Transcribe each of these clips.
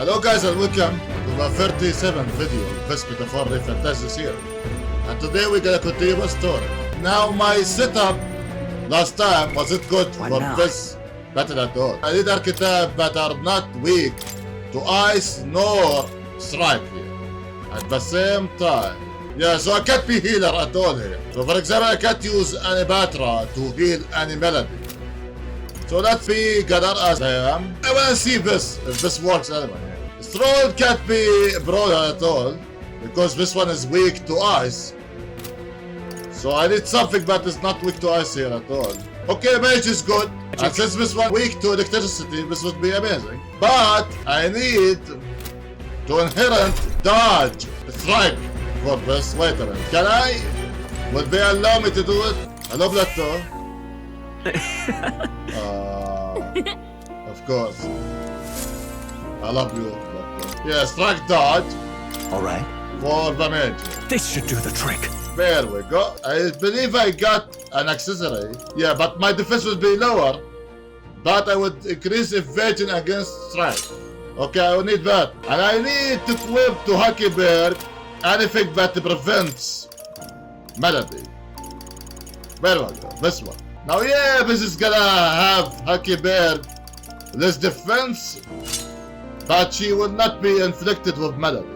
Hello guys and welcome to the 37th video of this metaphor ReFantazio series. And today we're gonna continue the story. Now my setup last time wasn't good for this battle at all. I need archetypes that are not weak to ice nor strike here at the same time. Yeah, so I can't be healer at all here. So for example, I can't use any Batra to heal any melody. So let's be Gadar as I am. I wanna see this, if this works anyway. Stroll can't be brawler at all, because this one is weak to ice. So I need something that is not weak to ice here at all. Okay, mage is good. And since this one weak to electricity, this would be amazing. But I need to inherent dodge strike for this. Wait a minute. Can I? Would they allow me to do it? Hello, Plateau. Of course. I love you. Yeah, strike dodge. Alright. For the mage. This should do the trick. There we go. I believe I got an accessory. Yeah, but my defense would be lower. But I would increase evasion against strike. Okay, I will need that. And I need to equip to Huckyberg anything that prevents melody. There we go. This one. Now, yeah, this is gonna have Huckyberg less defense, but she will not be inflicted with melody.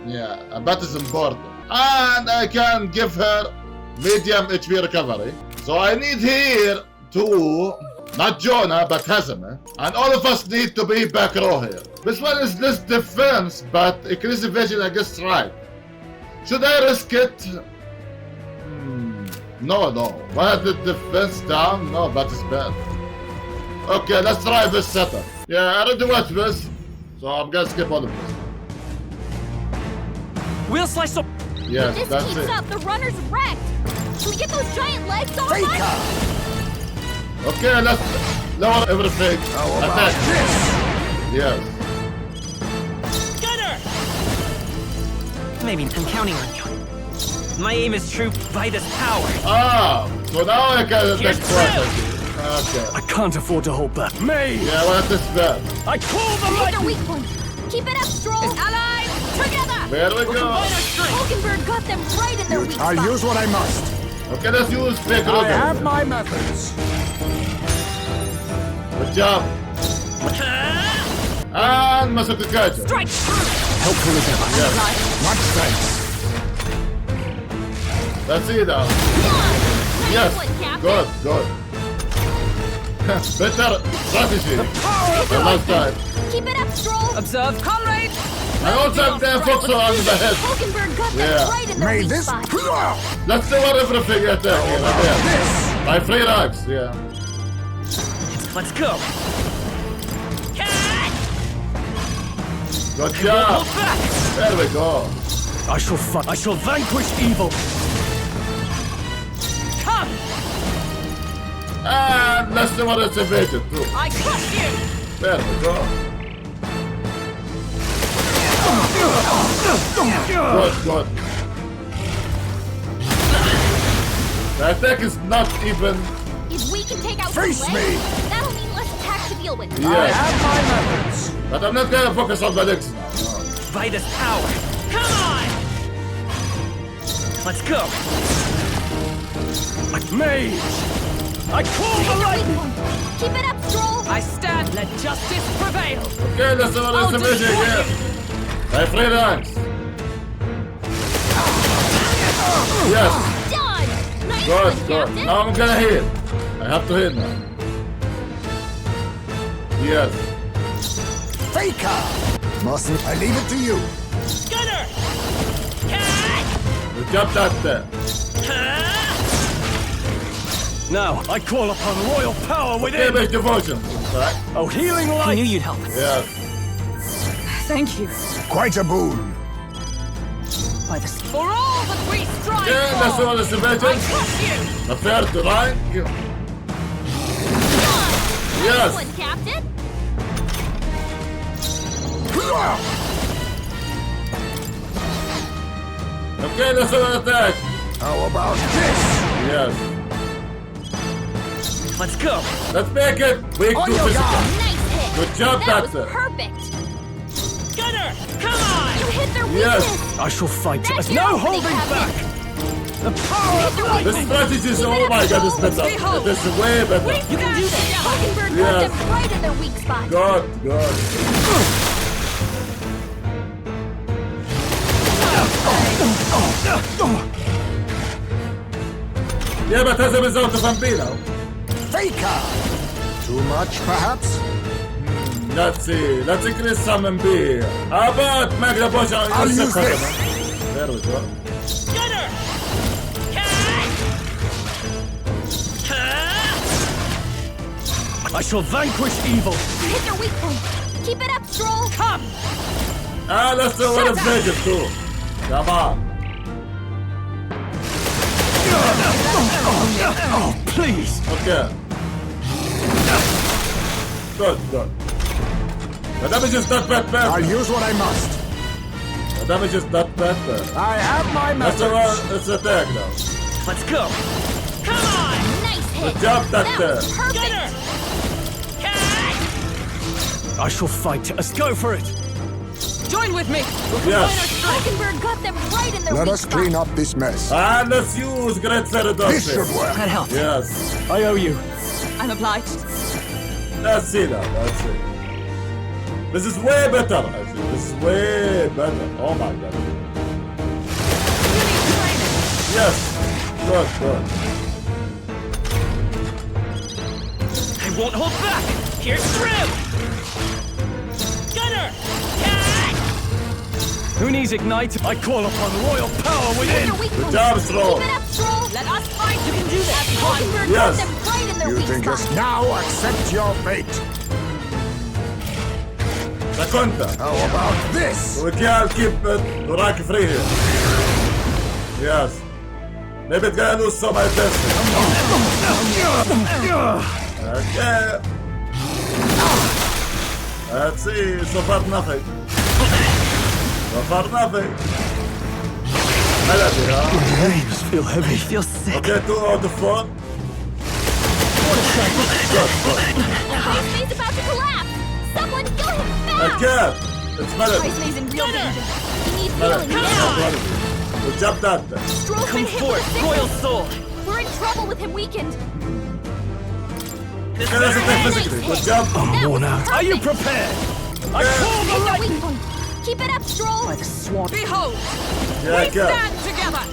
Yeah, and that is important. And I can give her medium HP recovery. So I need here to, not Jonah, but Hazama. And all of us need to be back row here. This one is less defense, but increase evasion against strike. Should I risk it? No. 100 defense down? No, that is bad. Okay, let's try this setup. Yeah, I already watched this, so I'm gonna skip all of this. We'll slice up. Yes, If that's this keeps it. up, the runner's wrecked. Can we get those giant legs off us? Okay, let's lower everything. How about Attack. this? Yes. Gunner! Maybe I'm counting on you. My aim is true by this power. Ah, so now I can attack Here's twice. Okay. I can't afford to hold back. May! Yeah, what is that? I call the Hit light! their weak point. Keep it up, Stroll. Allies, together. There we go. Hulkenberg got them right in their weak spot. I'll use what I must. Okay, let's use fake I have Rogan. my methods. Good job. And Masukikaja. Strike true. Helpful as ever. Yes. Much thanks. Let's see now. Yes. Good. Better strategy than last time. Keep it up, Stroll. Observe, comrades! I also have the fox on the head. Hulkenberg got them Yeah. right in their May weak this. spot. Let's do everything attack here. This. By 3 ranks, yeah. Let's go! Good job. Hold back! There we go. I shall vanquish evil! Come! And let's do what it's evasion too. I crush you! There we go. Good. The attack is not even. If we can take out Face the me. legs, that'll mean less attack to deal with. I Yes. have my methods. But I'm not gonna focus on the legs now. By this power! Come on! Let's go! Mage! I call Hit the their light! weak point. Keep it up, Stroll. I stand, let justice prevail! Okay, let's do what it's evasion destroy here. By 3 ranks. Yes. Done. Nice Good. one, Captain. Now I'm gonna heal. I have to heal now. Yes. Faker. Mustn't. I leave it to you. Gunner! Good job, Doctor. Now, I call upon royal power Okay, within! make devotion. Right? Oh, healing light! I knew you'd help. Yes. Thank you. Quite a boon. By the... For all that we strive Yeah, that's all it's I evasion. trust you! The fair to rank. Yes. Nice one, Captain. Okay, let's do an attack. How about this? Yes. Let's go! Let's make it weak On to your physical. guard. Nice hit. Good job, That was Doctor. perfect. Come on! You hit their Yes. weakness! I shall fight. That's There's your no opening holding cabinet. back! The power of Hit their light! The weakness! strategy is, oh my god, it's better. It is way better. You can do this! Hulkenberg got Yes. them right in their weak spot! God, God. Yeah, but as a result of Bambino. Faker! Too much, perhaps? Let's see. Let's increase some MB. How about Magna Bosch on I'll your use second? this. There we go. Gunner! I shall vanquish evil! Hit their weak point! Keep it up, Stroll! Come! Ah, let's do one of Vegas too. Come on. Oh, please! Okay. Good, good. The damage is not bad, I'll bad. use what I must. The damage is not bad, bad. I have my Let's methods. let's attack now. Let's go! Come on! Nice hit! Good job, That Doctor. was perfect! I shall fight. Let's go for it! Join with me! Yes. Hulkenberg got them right in their Let weak us spot! clean up this mess. And let's use Great This should Paradoxes. work. That helps. Yes. I owe you. I'm obliged. Let's see now. Let's see. This is way better, actually. This is way better. Oh my god. Yes. Good, good. I won't hold back! Here's through! Gunner! Who needs ignite? I call upon royal power Hit within! their weak point! job, Stroll. Keep it up, Stroll! Let us fight! You can do this! Hulkenberg Yes. got them right in their You weak think spot! us now accept your fate. Seconda. How about this? We can't keep Rocky free here. Yes. Maybe it's gonna lose some attention. Okay. Let's see. So far nothing. So far nothing. Melody, huh? Names feel heavy. Feel sick. Okay, 2 out of 4. Ice May's about to collapse! Someone kill him I fast! can't. It's Melody. Ice May's in real danger. He needs Melody. healing now! Good job, Doctor. Stroll's Come been hit forth, with a royal sickness. soul! We're in trouble with him weakened. Okay, let's attack physically. Good job. That Worn was out. Are you perfect. prepared? I Yeah. call the Hit their lightning! weak point. Keep it up, Stroll! By the sword. Behold! Yeah, I can. together!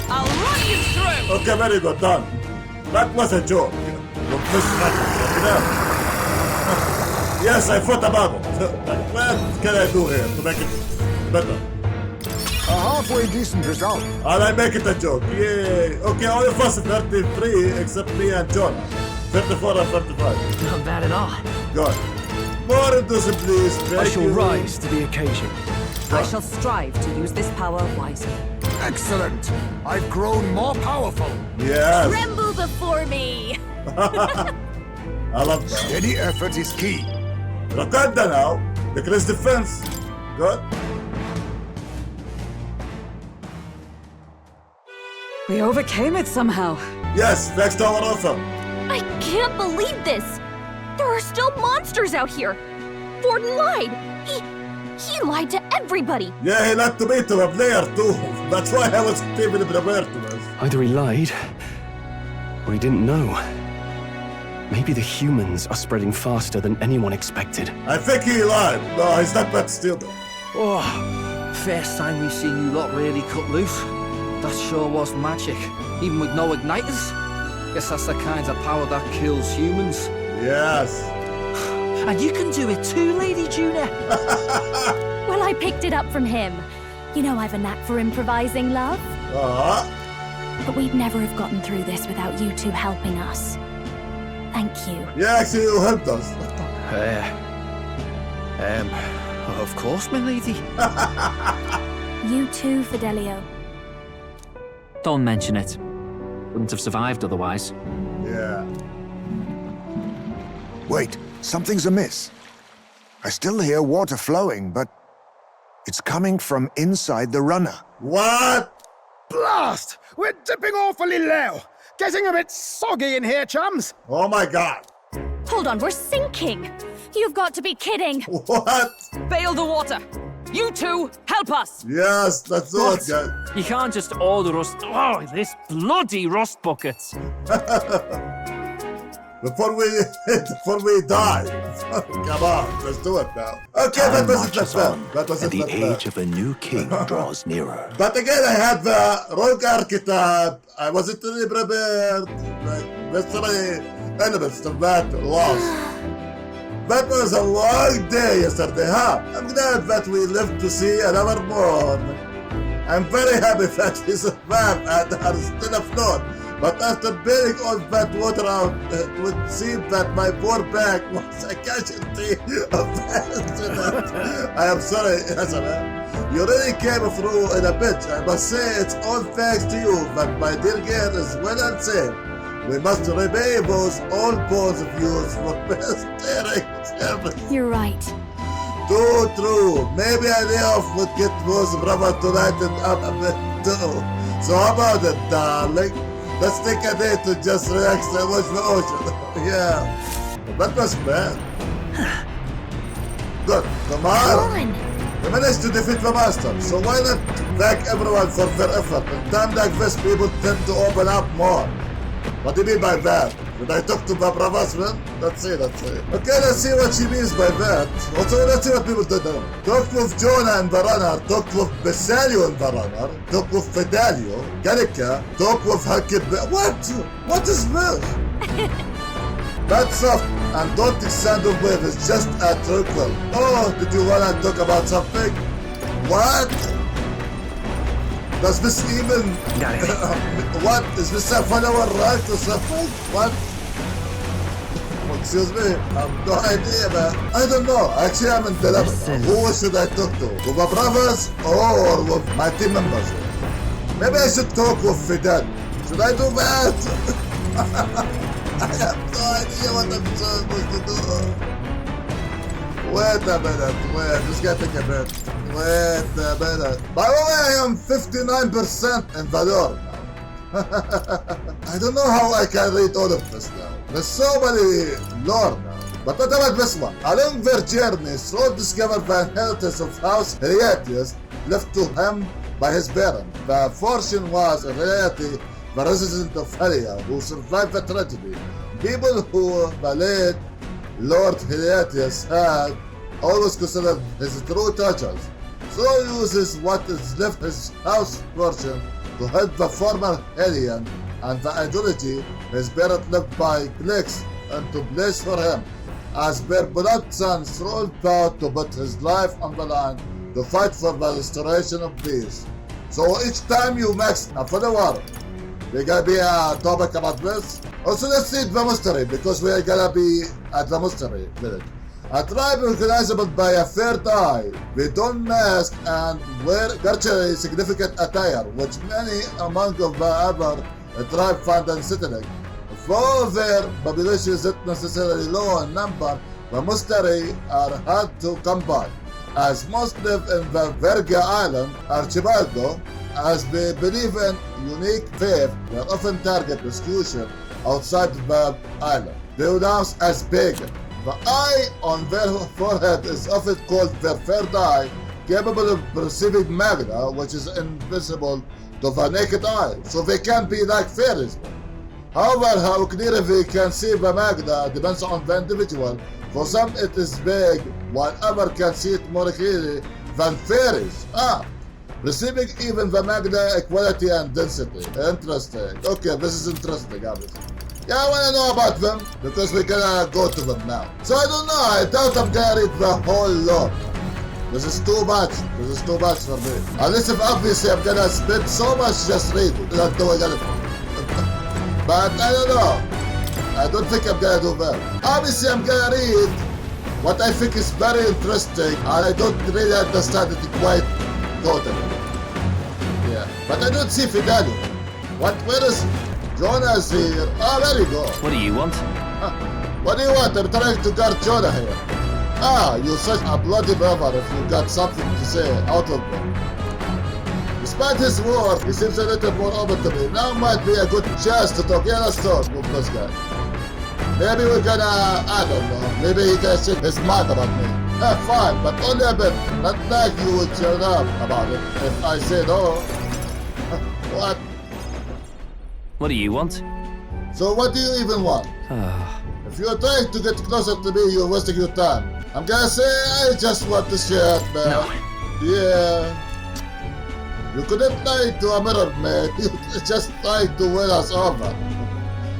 I'll run you through! Okay, very good, done. That was a joke. Look, this yes, I fought a bubble. What can I do here to make it better? A halfway decent result. And I make it a joke. Yay. Okay, all of us 33 except me and John. 34 and 35. Not bad at all. Good. More enthusiasm, please. I Thank shall you. rise to the occasion. I shall strive to use this power wisely. Excellent. I've grown more powerful. Yes. Tremble before me! I love that. Steady effort is key. Rakanda now. Decrease defense. Good. We overcame it somehow. Yes, thanks to our author. I can't believe this! There are still monsters out here! Forden lied! He lied to everybody! Yeah, he lied to me to a player too. That's why I was even prepared to this. Either he lied, or he didn't know. Maybe the humans are spreading faster than anyone expected. I think he lied. No, he's not bad still though. Oh, first time we've seen you lot really cut loose. That sure was magic, even with no igniters. Guess that's the kind of power that kills humans. Yes. And you can do it too, Lady Juna. Well, I picked it up from him. You know I've a knack for improvising, love. But we'd never have gotten through this without you two helping us. Thank you. Yeah, actually you helped us. Of course, my lady. You too, Fidelio. Don't mention it. Wouldn't have survived otherwise. Yeah. Wait, something's amiss. I still hear water flowing, but it's coming from inside the runner. What? Blast! We're dipping awfully low. Getting a bit soggy in here, chums. Oh my god. Hold on, we're sinking. You've got to be kidding. What? Bail the water! You two, help us! Yes, that's all, What? guys. You can't just order us. Oh, this bloody rust buckets. Before we die. Come on, let's do it now. Okay, that wasn't that bad. That wasn't and the that bad. age of a new king draws nearer. But again, I had the wrong archetype. I wasn't really prepared. Like, mystery elements to that lost. That was a long day yesterday, huh? I'm glad that we lived to see another morn. I'm very happy that we survived and are still afloat. But after bailing all that water out, it would seem that my poor back was a casualty of the incident. I am sorry, Hassan. You really came through in a pinch. I must say it's all thanks to you that my dear girl is well and safe. We must repay those old bones of yours for steering service. You're right. Too true. Maybe a day off would get those brothers to lighten up a bit too. So how about it, darling? Let's take a day to just relax and watch the ocean. Yeah. That was bad. Good. Come Come on. on. We managed to defeat the master, so why not thank everyone for their effort? In time like this, people tend to open up more. What do you mean by that? Did I talk to the brothers, man? Let's see. Okay, let's see what she means by that. Also, let's see what people do now. Talked with Jonah and the runner, talked with Bessalio and the runner, talked with Fidelio, Gallica, talked with Hakib. What? What is this? That's soft and don't sound of wave, it's just a trickle. Oh, did you wanna talk about something? What? Does this even... what? Is this a follower right or something? What? Excuse me, I have no idea, man. I don't know. Actually, I'm in dilemma. Who should I talk to? With my brothers or with my team members? Maybe I should talk with Fidel. Should I do that? I have no idea what I'm supposed to do. Wait a minute, just gotta take a minute. Wait a minute. By the way, I am 59% in Valor now. I don't know how I can read all of this now. There's so many lore now. But what about this one? Along their journey, Saul discovered the inheritance of House Heliatius left to him by his parents. The fortune was, in reality, the resident of Helia who survived the tragedy. People who the late Lord Heliatius had always considered his true touchers. So he uses what is left his house fortune to help the former Helian and the ideology his parents left by clicks and to place for him. As their beloved son, Thrall vowed to put his life on the line to fight for the restoration of peace. So each time you max a follower, there gonna be a topic about this. Also, let's see the mystery because we are gonna be at the mystery village. A tribe recognizable by a third eye, with don't mask and wear culturally significant attire, which many among of the other tribe find unsettling. Though their population is not necessarily low in number, the mystery are hard to come by, as most live in the Verga Island archipelago, as they believe in unique faith that often target persecution outside the island. They are announced as pagan. The eye on their forehead is often called their third eye, capable of perceiving magna, which is invisible to the naked eye, so they can be like fairies. However, how clearly they can see the magna depends on the individual. For some it is vague, while others can see it more clearly than fairies. Receiving even the magna equality and density. Interesting. Okay, this is interesting, obviously. Yeah, I wanna know about them, because we're gonna go to them now. So I don't know, I doubt I'm gonna read the whole lore. This is too much for me. Unless if obviously I'm gonna spend so much just reading, not doing anything. But I don't know. I don't think I'm gonna do that. Obviously I'm gonna read what I think is very interesting, and I don't really understand it quite totally. Yeah, but I don't see Fidelio. Where is Jonah's here? Oh, there you go. What do you want? What do you want? I'm trying to guard Jonah here. You're such a bloody brother if you got something to say out of him. Despite his work, he seems a little more open to me. Now might be a good chance to talk. Yeah, let's talk with this guy. Maybe we're gonna, I don't know, maybe he can say his mind about me. Fine, but only a bit. Not like you would shut up about it if I say no. What? What do you want? So what do you even want? If you're trying to get closer to me, you're wasting your time. I'm gonna say I just want to share, man. No. Yeah. You couldn't lie to a mirror, man. You just tried to win us over.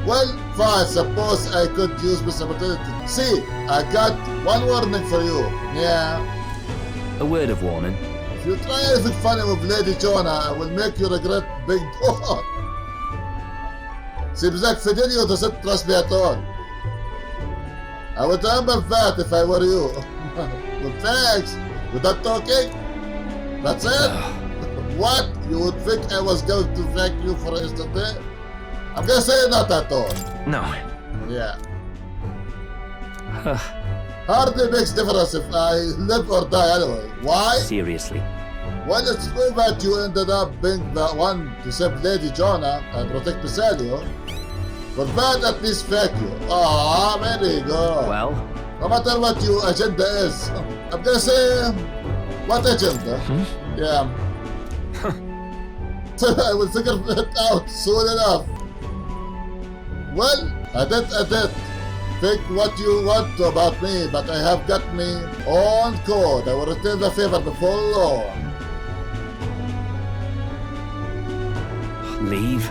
Well, fine, suppose I could use this opportunity. See, I got one warning for you. Yeah. A word of warning. If you try anything funny with Lady Jonah, I will make you regret big God. Seems like Fidelio doesn't trust me at all. I would remember that if I were you. Well, thanks. You're done talking? That's it? What? You would think I was going to thank you for yesterday? I'm gonna say not at all. No. Yeah. Hardly makes difference if I live or die anyway. Why? Seriously. Well, it's true that you ended up being the one to save Lady Jonah and protect Pisanio. For that, at least thank you. Ah, very good. Well? No matter what your agenda is, I'm gonna say, what agenda? Yeah. I will figure it out soon enough. Well, I did. Think what you want about me, but I have got me on code. I will return the favor before long. Leave?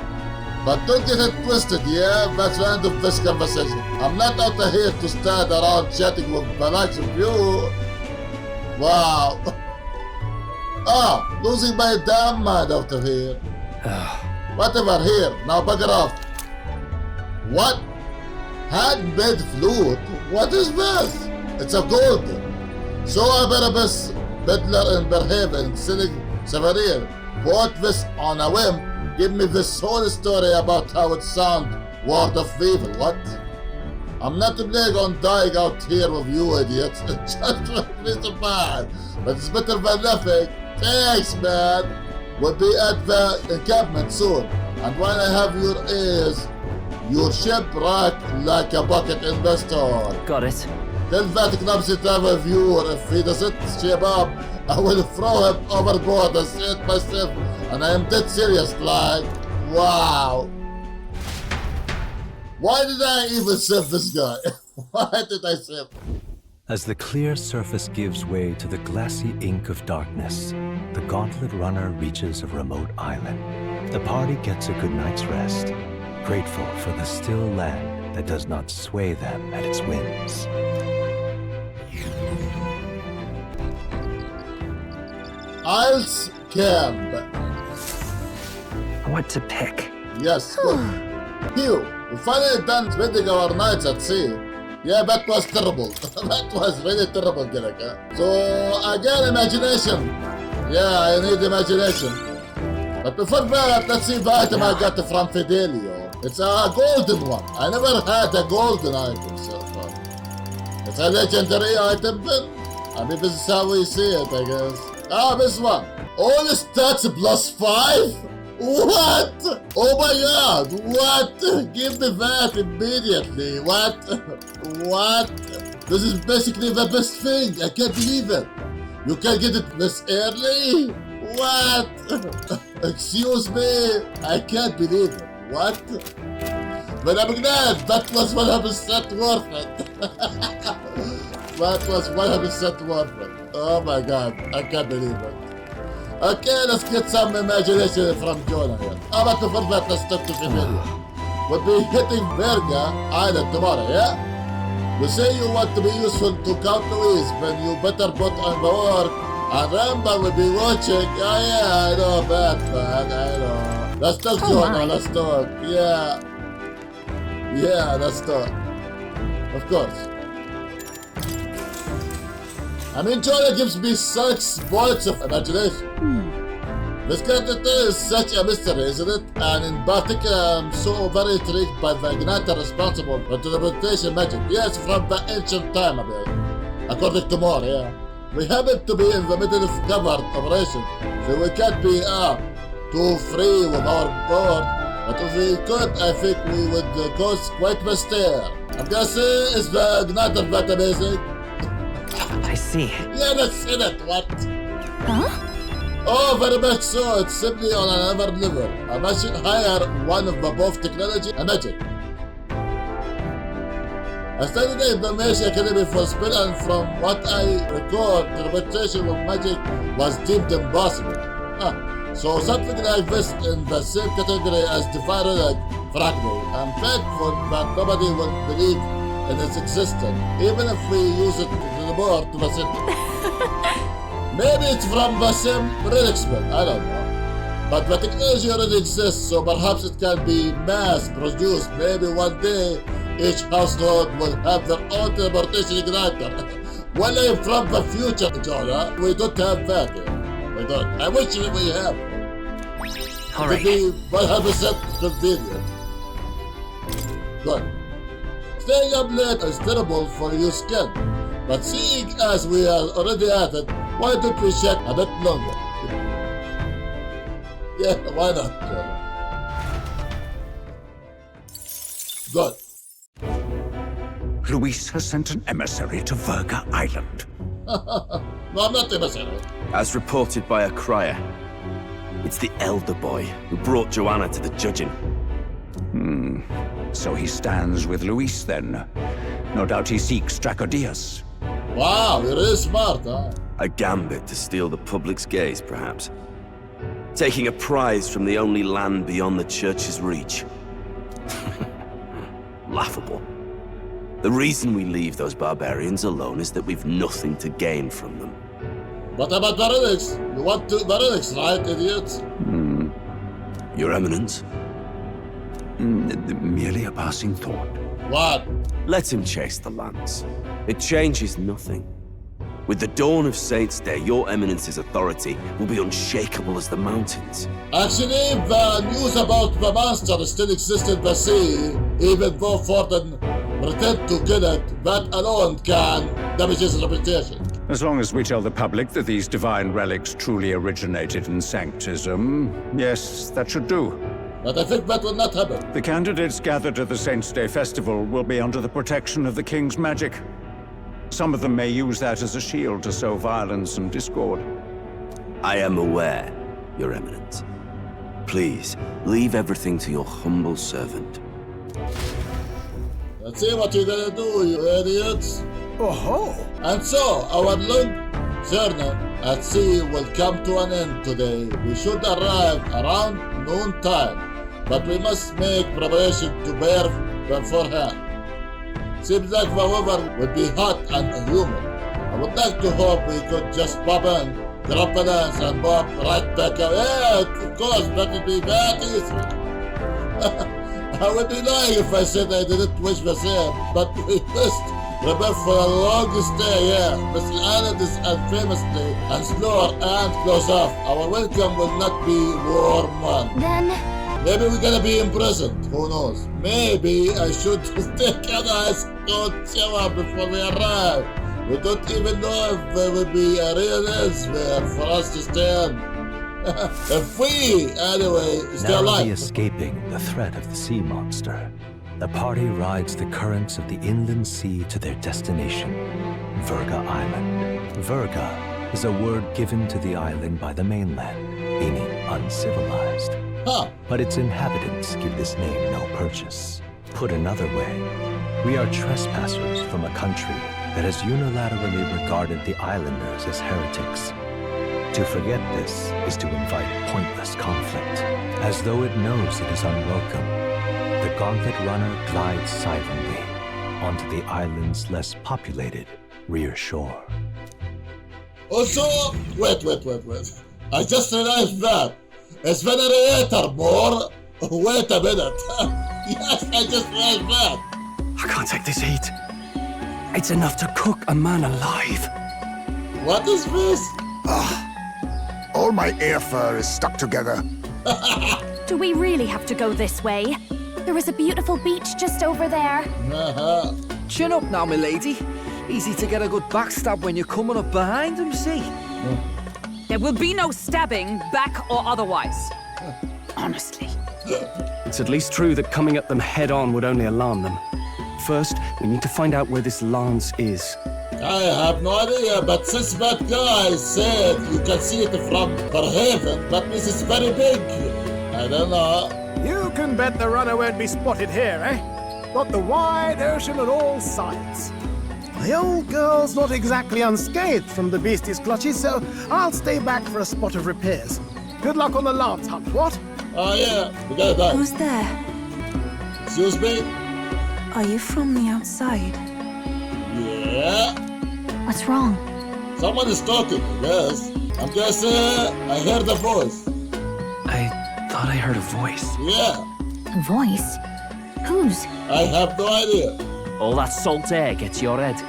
But don't get it twisted, yeah? That's the end of this conversation. I'm not out here to stand around chatting with the likes of you. Wow. Losing my damn mind out of here. Whatever, here. Now bugger off. What? Handmade flute? What is this? It's a gold. So a Barabbas, Bedler in Berhaven, selling Severir, bought this on a whim. Give me this whole story about how it sounds word of evil. What? I'm not planning on dying out here with you idiots. It's just really bad. But it's better than nothing. Thanks, man. We'll be at the encampment soon. And when I have your ears, your ship rock like a bucket investor. Got it. Tell that clumsy travel viewer if he doesn't shape up, I will throw him overboard and say it myself. And I am dead serious, like, wow. Why did I even save this guy? Why did I save him? As the clear surface gives way to the glassy ink of darkness, the gauntlet runner reaches a remote island. The party gets a good night's rest, grateful for the still land that does not sway them at its winds. Isles Camp. I want to pick. Yes, good. Phew, we finally done spending our nights at sea. Yeah, that was terrible. That was really terrible, Gillica. So, again, imagination. Yeah, I need imagination. But before that, let's see the item I got from Fidelio. It's a golden one. I never had a golden item so far. It's a legendary item, then. I mean, this is how we see it, I guess. This one. All stats +5? What? Oh my god, what? Give me that immediately. What? What? This is basically the best thing. I can't believe it. You can get it this early? What? Excuse me. I can't believe it. What? But I'm glad that was 100% worth it. That was 100% worth it. Oh my god, I can't believe it. Okay, let's get some imagination from Jonah here. But before that, let's talk to Fidelio. We'll be hitting Verga Island tomorrow, yeah? You say you want to be useful to Count Louise, then you better put on the work. And Ramba will be watching. Yeah, I know that, man, I know. Let's talk, Jonah, let's talk. Yeah. Yeah, let's talk. Of course. I mean, Jonah gives me such points of imagination. This character is such a mystery, isn't it? And in particular, I'm so very intrigued by the igniter responsible for teleportation magic. Yes, from the ancient time, I believe. According to more, yeah. We happen to be in the middle of covered operation, so we can't be too free with our board. But if we could, I think we would cause quite a stir. I'm guessing is the not that amazing. I see. Yeah, that's it. What? Huh? Oh, very much so. It's simply on another level. A much higher one of both technology and magic. I studied the Information Academy for spell, and from what I recall, the interpretation of magic was deemed impossible. So something like this in the same category as divine relic, frankly. I'm thankful that nobody will believe in its existence, even if we use it to report to the city. Maybe it's from the same relic spell, I don't know. But the technology already exists, so perhaps it can be mass-produced. Maybe one day, each household will have their own teleportation igniter. Well, I'm from the future, Jonah. We don't have that here. We don't. I wish we have. Hurry. To be 100% convenient. Good. Staying up late is terrible for your skin. But seeing as we are already at it, why don't we check a bit longer? Yeah, why not? Good. Luis has sent an emissary to Verga Island. No, I'm not emissary. As reported by a crier, it's the elder boy who brought Joanna to the judging. So he stands with Luis then. No doubt he seeks Dracodius. Wow, you're really smart, huh? A gambit to steal the public's gaze, perhaps. Taking a prize from the only land beyond the church's reach. Laughable. The reason we leave those barbarians alone is that we've nothing to gain from them. What about the relics? You want the relics, right, idiots? Your Eminence? Merely a passing thought. What? Let him chase the lance. It changes nothing. With the dawn of Saints' Day, your Eminence's authority will be unshakable as the mountains. Actually, the news about the monster still exists in the sea, even though Fortin pretend to kill it. That alone can damage his reputation. As long as we tell the public that these divine relics truly originated in Sanctism, yes, that should do. But I think that will not happen. The candidates gathered at the Saints' Day Festival will be under the protection of the King's magic. Some of them may use that as a shield to sow violence and discord. I am aware, Your Eminence. Please, leave everything to your humble servant. Let's see what you're gonna do, you idiots. Oh-ho! And so, our long journey at sea will come to an end today. We should arrive around noontime, but we must make preparation to bear beforehand. Seems like the weather would be hot and humid. I would like to hope we could just pop in, drop a dance, and pop right back out. Yeah, of course, that would be that easy. I would be lying if I said I didn't wish the same, but we must prepare for a long stay here. This island is unfamously and slower and close off. Our welcome will not be warm one. Then, Maybe we're gonna be imprisoned. Who knows? Maybe I should take a nice cold shower before we arrive. We don't even know if there will be a real elsewhere for us to stay in. If we, anyway, stay Narrowly alive. escaping the threat of the sea monster, the party rides the currents of the inland sea to their destination, Verga Island. Verga is a word given to the island by the mainland, meaning uncivilized. Huh. But its inhabitants give this name no purchase. Put another way, we are trespassers from a country that has unilaterally regarded the islanders as heretics. To forget this is to invite pointless conflict. As though it knows it is unwelcome, the Gauntlet Runner glides silently onto the island's less populated rear shore. Also, wait. I just realized that. It's Venerator more. Wait a minute. Yes, I just realized that. I can't take this heat. It's enough to cook a man alive. What is this? All my ear fur is stuck together. do we really have to go this way? There is a beautiful beach just over there. Uh-huh. Chin up now, milady. Easy to get a good backstab when you're coming up behind him, see? There will be no stabbing, back or otherwise. Honestly. It's at least true that coming at them head-on would only alarm them. First, we need to find out where this lance is. I have no idea, but since that guy said you can see it from Barhaven, that means it's very big. I don't know. You can bet the runner won't be spotted here, eh? Got the wide ocean on all sides. My old girl's not exactly unscathed from the beastie's clutches, so I'll stay back for a spot of repairs. Good luck on the lance hunt, what? Oh yeah, we gotta die. Who's there? Excuse me? Are you from the outside? Yeah. What's wrong? Someone is talking, I guess. I'm guessing I heard a voice. I thought I heard a voice. Yeah. A voice? Whose? I have no idea. All that salt air gets your head.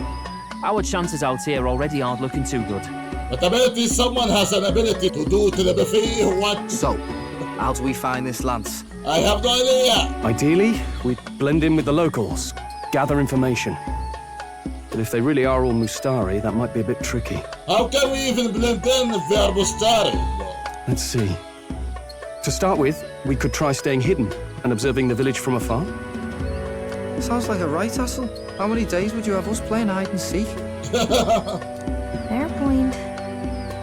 Our chances out here already aren't looking too good. But ability, someone has an ability to do to the buffet what? So, how do we find this lance? I have no idea. Ideally, we'd blend in with the locals, gather information. But if they really are all Mustari, that might be a bit tricky. How can we even blend in if they are Mustari? Let's see. To start with, we could try staying hidden and observing the village from afar. Sounds like a right hustle. How many days would you have us playing hide and seek? Fair point.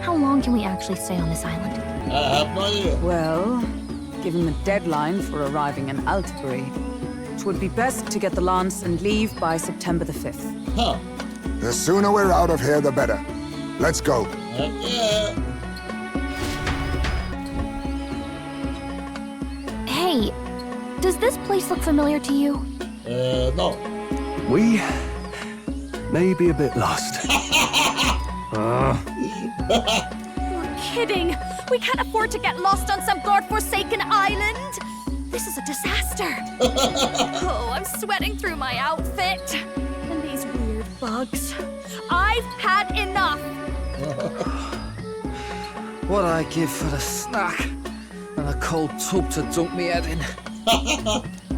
How long can we actually stay on this island? I have no idea. Well, given the deadline for arriving in Altibury, it would be best to get the lance and leave by September the 5th. Huh. The sooner we're out of here, the better. Let's go. Yeah. Hey, does this place look familiar to you? No. We may be a bit lost. You're kidding! We can't afford to get lost on some godforsaken island! This is a disaster! Oh, I'm sweating through my outfit. And these weird bugs. I've had enough! What I give for a snack and a cold tub to dunk me head in.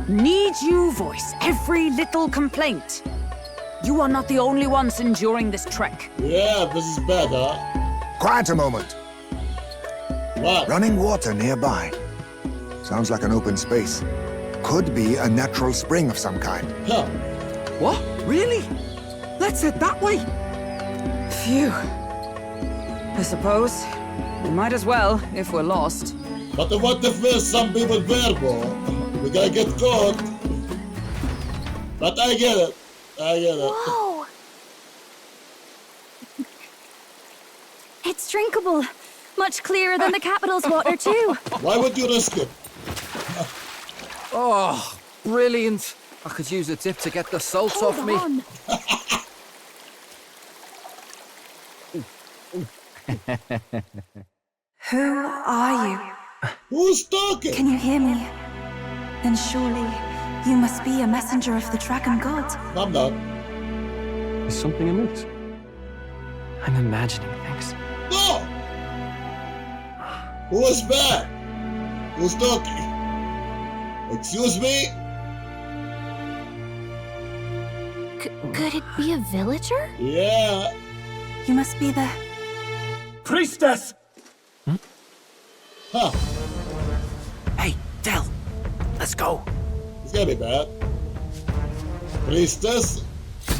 Need you voice every little complaint? You are not the only ones enduring this trek. Yeah, this is bad, huh? Quiet a moment. What? Running water nearby. Sounds like an open space. Could be a natural spring of some kind. Huh. What? Really? Let's head that way. Phew. I suppose we might as well if we're lost. But what if there's some people there, bro? We gotta get caught. But I get it. I get it. Whoa! It's drinkable. Much clearer than the capital's water, too. Why would you risk it? Oh, brilliant. I could use a dip to get the salt off me. On. Who are you? Who's talking? Can you hear me? Then surely you must be a messenger of the dragon god. I'm not. Is something amiss? I'm imagining things. No! Who is bad? Who's talking? Excuse me? Could it be a villager? Yeah. You must be the... Priestess! Huh. Hey, Del, let's go. It's gonna be bad. Priestess?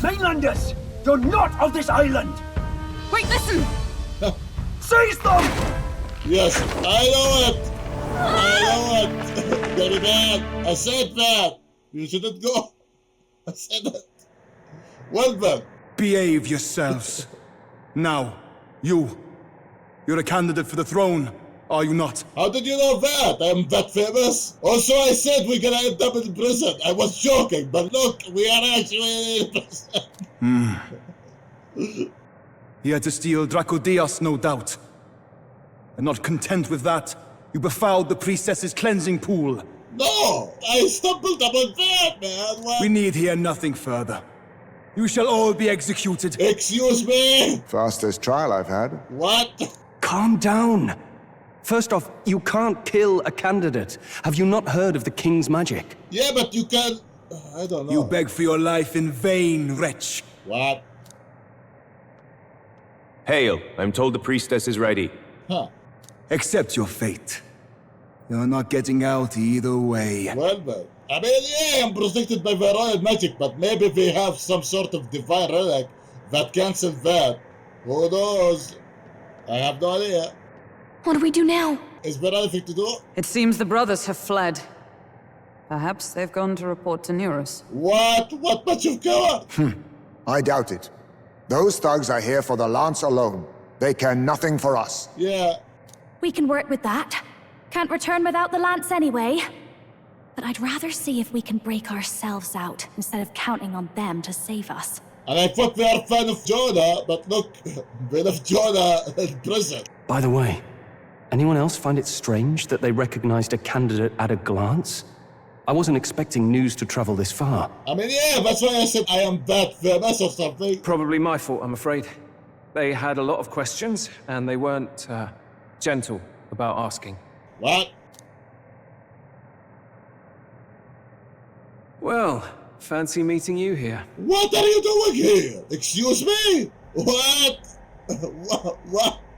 Mainlanders! You're not of this island! Wait, listen! Seize them! Yes, I know it! I know it! It's gonna be bad. I said that! You shouldn't go. I said it. Well then. Behave yourselves. Now, you're a candidate for the throne, are you not? How did you know that? I'm that famous? Also, I said we're gonna end up in prison. I was joking, but look, we are actually in prison. Here to steal Dracodias, no doubt. And not content with that, you befouled the priestess's cleansing pool. No! I stumbled upon that, man! What? We need hear nothing further. You shall all be executed. Excuse me? Fastest trial I've had. What? Calm down. First off, you can't kill a candidate. Have you not heard of the king's magic? Yeah, but you can... I don't know. You beg for your life in vain, wretch. What? Hail, I'm told the priestess is ready. Huh. Accept your fate. You're not getting out either way. Well, man. I mean, yeah, I'm protected by the royal magic, but maybe we have some sort of divine relic that cancels that. Who knows? I have no idea. What do we do now? Is there anything to do? It seems the brothers have fled. Perhaps they've gone to report to Neurus. What? What much of cover? I doubt it. Those thugs are here for the lance alone. They care nothing for us. Yeah. We can work with that. Can't return without the lance anyway. But I'd rather see if we can break ourselves out instead of counting on them to save us. And I thought we are a fan of Jonah, but look, we left Jonah in prison. By the way, anyone else find it strange that they recognized a candidate at a glance? I wasn't expecting news to travel this far. I mean, yeah, that's why I said I am that famous or something. Probably my fault, I'm afraid. They had a lot of questions, and they weren't, gentle about asking. What? Well, fancy meeting you here. What are you doing here? Excuse me? What?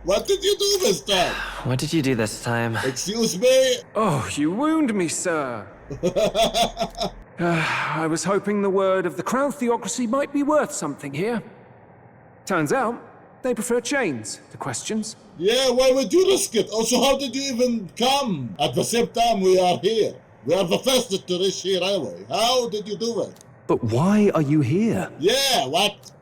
What did you do this time? What did you do this time? Excuse me? Oh, you wound me, sir. I was hoping the word of the Crown Theocracy might be worth something here. Turns out, they prefer chains to questions. Yeah, why would you risk it? Also, how did you even come at the same time we are here? We are the fastest to reach here anyway. How did you do it? But why are you here? Yeah, what?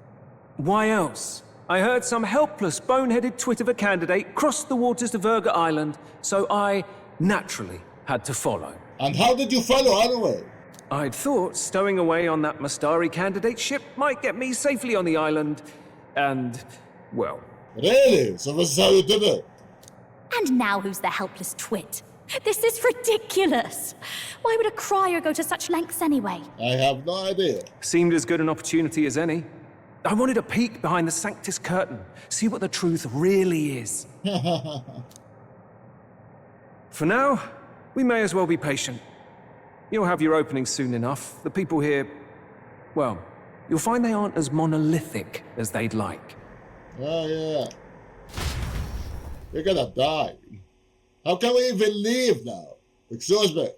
Why else? I heard some helpless, boneheaded twit of a candidate cross the waters to Virga Island, so I naturally had to follow. And how did you follow anyway? I'd thought stowing away on that Mastari candidate ship might get me safely on the island, and, well... Really? So this is how you did it? And now who's the helpless twit? This is ridiculous! Why would a crier go to such lengths anyway? I have no idea. Seemed as good an opportunity as any. I wanted a peek behind the Sanctus curtain, see what the truth really is. For now, we may as well be patient. You'll have your opening soon enough. The people here, well, you'll find they aren't as monolithic as they'd like. Oh, yeah. You're gonna die. How can we even leave now? Excuse me.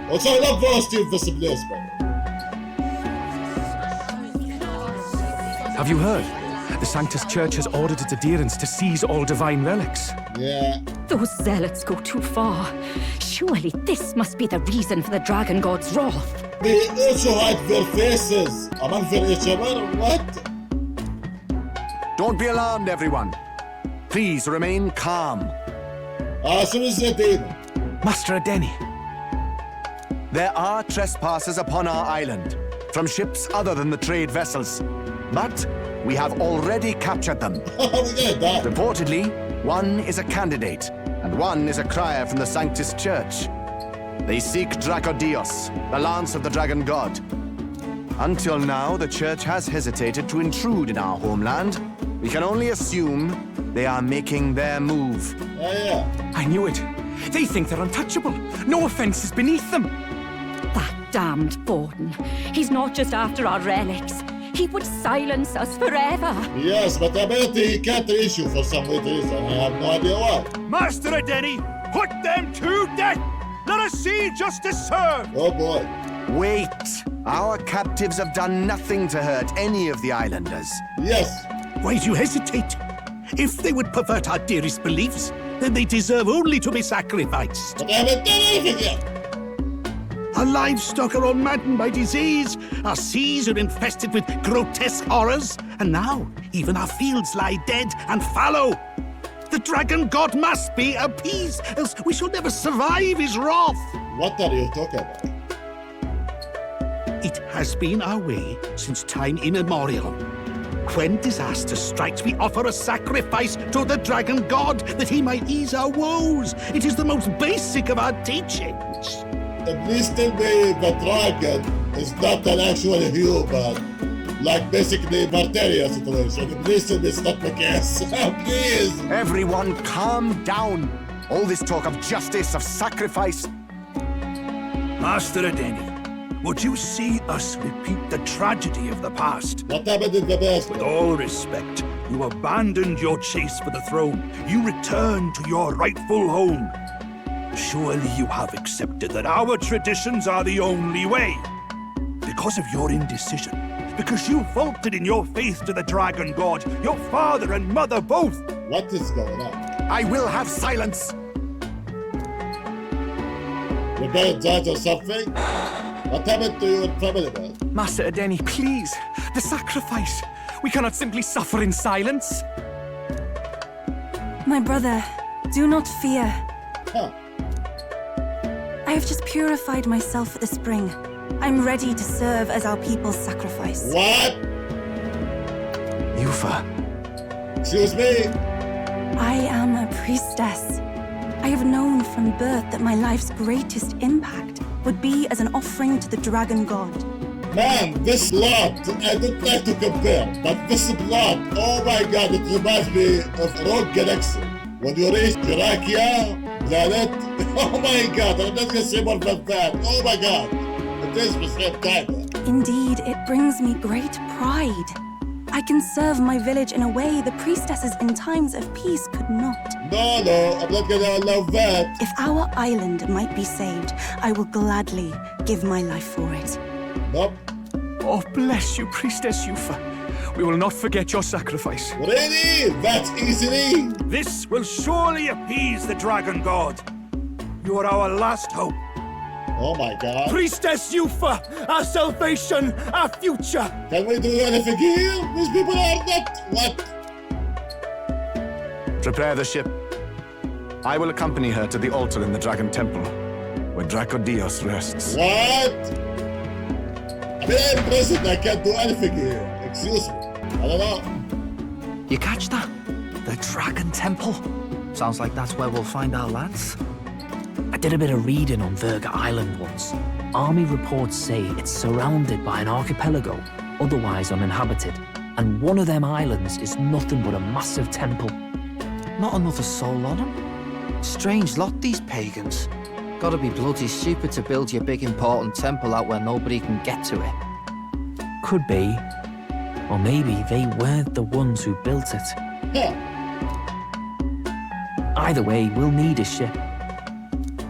Also, I love those Steve Visibles, man. Have you heard? The Sanctus Church has ordered its adherents to seize all divine relics. Yeah. Those zealots go too far. Surely this must be the reason for the Dragon God's wrath. They also hide their faces among each other. What? Don't be alarmed, everyone. Please remain calm. Master Adeni. There are trespassers upon our island, from ships other than the trade vessels. But we have already captured them. Reportedly, one is a candidate, and one is a crier from the Sanctus Church. They seek Dracodios, the lance of the Dragon God. Until now, the Church has hesitated to intrude in our homeland. We can only assume they are making their move. I knew it. They think they're untouchable. No offense is beneath them. That damned Borden. He's not just after our relics. He would silence us forever. Yes, but I bet he can't issue for some weird reason. I have no idea why. Master Adeni, put them to death! Let us see justice served! Oh boy. Wait! Our captives have done nothing to hurt any of the islanders. Yes. Why do you hesitate? If they would pervert our dearest beliefs, then they deserve only to be sacrificed. But I haven't done anything yet. Our livestock are all maddened by disease, our seas are infested with grotesque horrors, and now even our fields lie dead and fallow. The Dragon God must be appeased, else we shall never survive his wrath. What are you talking about? It has been our way since time immemorial. When disaster strikes, we offer a sacrifice to the Dragon God that he might ease our woes. It is the most basic of our teachings. Please tell me the dragon is not an actual human. Like basically Marteria situation. Please tell me it's not the case. Please. Everyone calm down. All this talk of justice, of sacrifice. Master Adeni, would you see us repeat the tragedy of the past? What happened in the past? With all respect, You abandoned your chase for the throne. You returned to your rightful home. Surely you have accepted that our traditions are the only way. Because of your indecision, because you faltered in your faith to the Dragon God, your father and mother both. What is going on? I will have silence. You better judge or something? What happened to your family, man? Master Adeni, please! The sacrifice! We cannot simply suffer in silence! My brother, do not fear. Huh. I have just purified myself for the spring. I'm ready to serve as our people's sacrifice. What? Yufa. Excuse me? I am a priestess. I have known from birth that my life's greatest impact would be as an offering to the Dragon God. Man, this blood, I don't like to compare, but this blood, oh my god, it reminds me of Rogue Galaxy. When you reach Jirakia, planet, oh my god, I'm not gonna say more than that, oh my god. It is the same time. Indeed, it brings me great pride. I can serve my village in a way the priestesses in times of peace could not. No, I'm not gonna allow that. If our island might be saved, I will gladly give my life for it. Nope. Oh, bless you, Priestess Yufa. We will not forget your sacrifice. Really? That's easily? This will surely appease the Dragon God. You are our last hope. Oh my god. Priestess Yufa, our salvation, our future. Can we do anything here? These people are not... What? Prepare the ship. I will accompany her to the altar in the Dragon Temple, where Dracodios rests. What? I'm in prison, I can't do anything here. Excuse me. I don't know. You catch that? The Dragon Temple? Sounds like that's where we'll find our lads. I did a bit of reading on Verga Island once. Army reports say it's surrounded by an archipelago, otherwise uninhabited. And one of them islands is nothing but a massive temple. Not another soul on them? Strange lot, these pagans. Gotta be bloody stupid to build your big important temple out where nobody can get to it. Could be. Or maybe they weren't the ones who built it. Huh. Either way, we'll need a ship.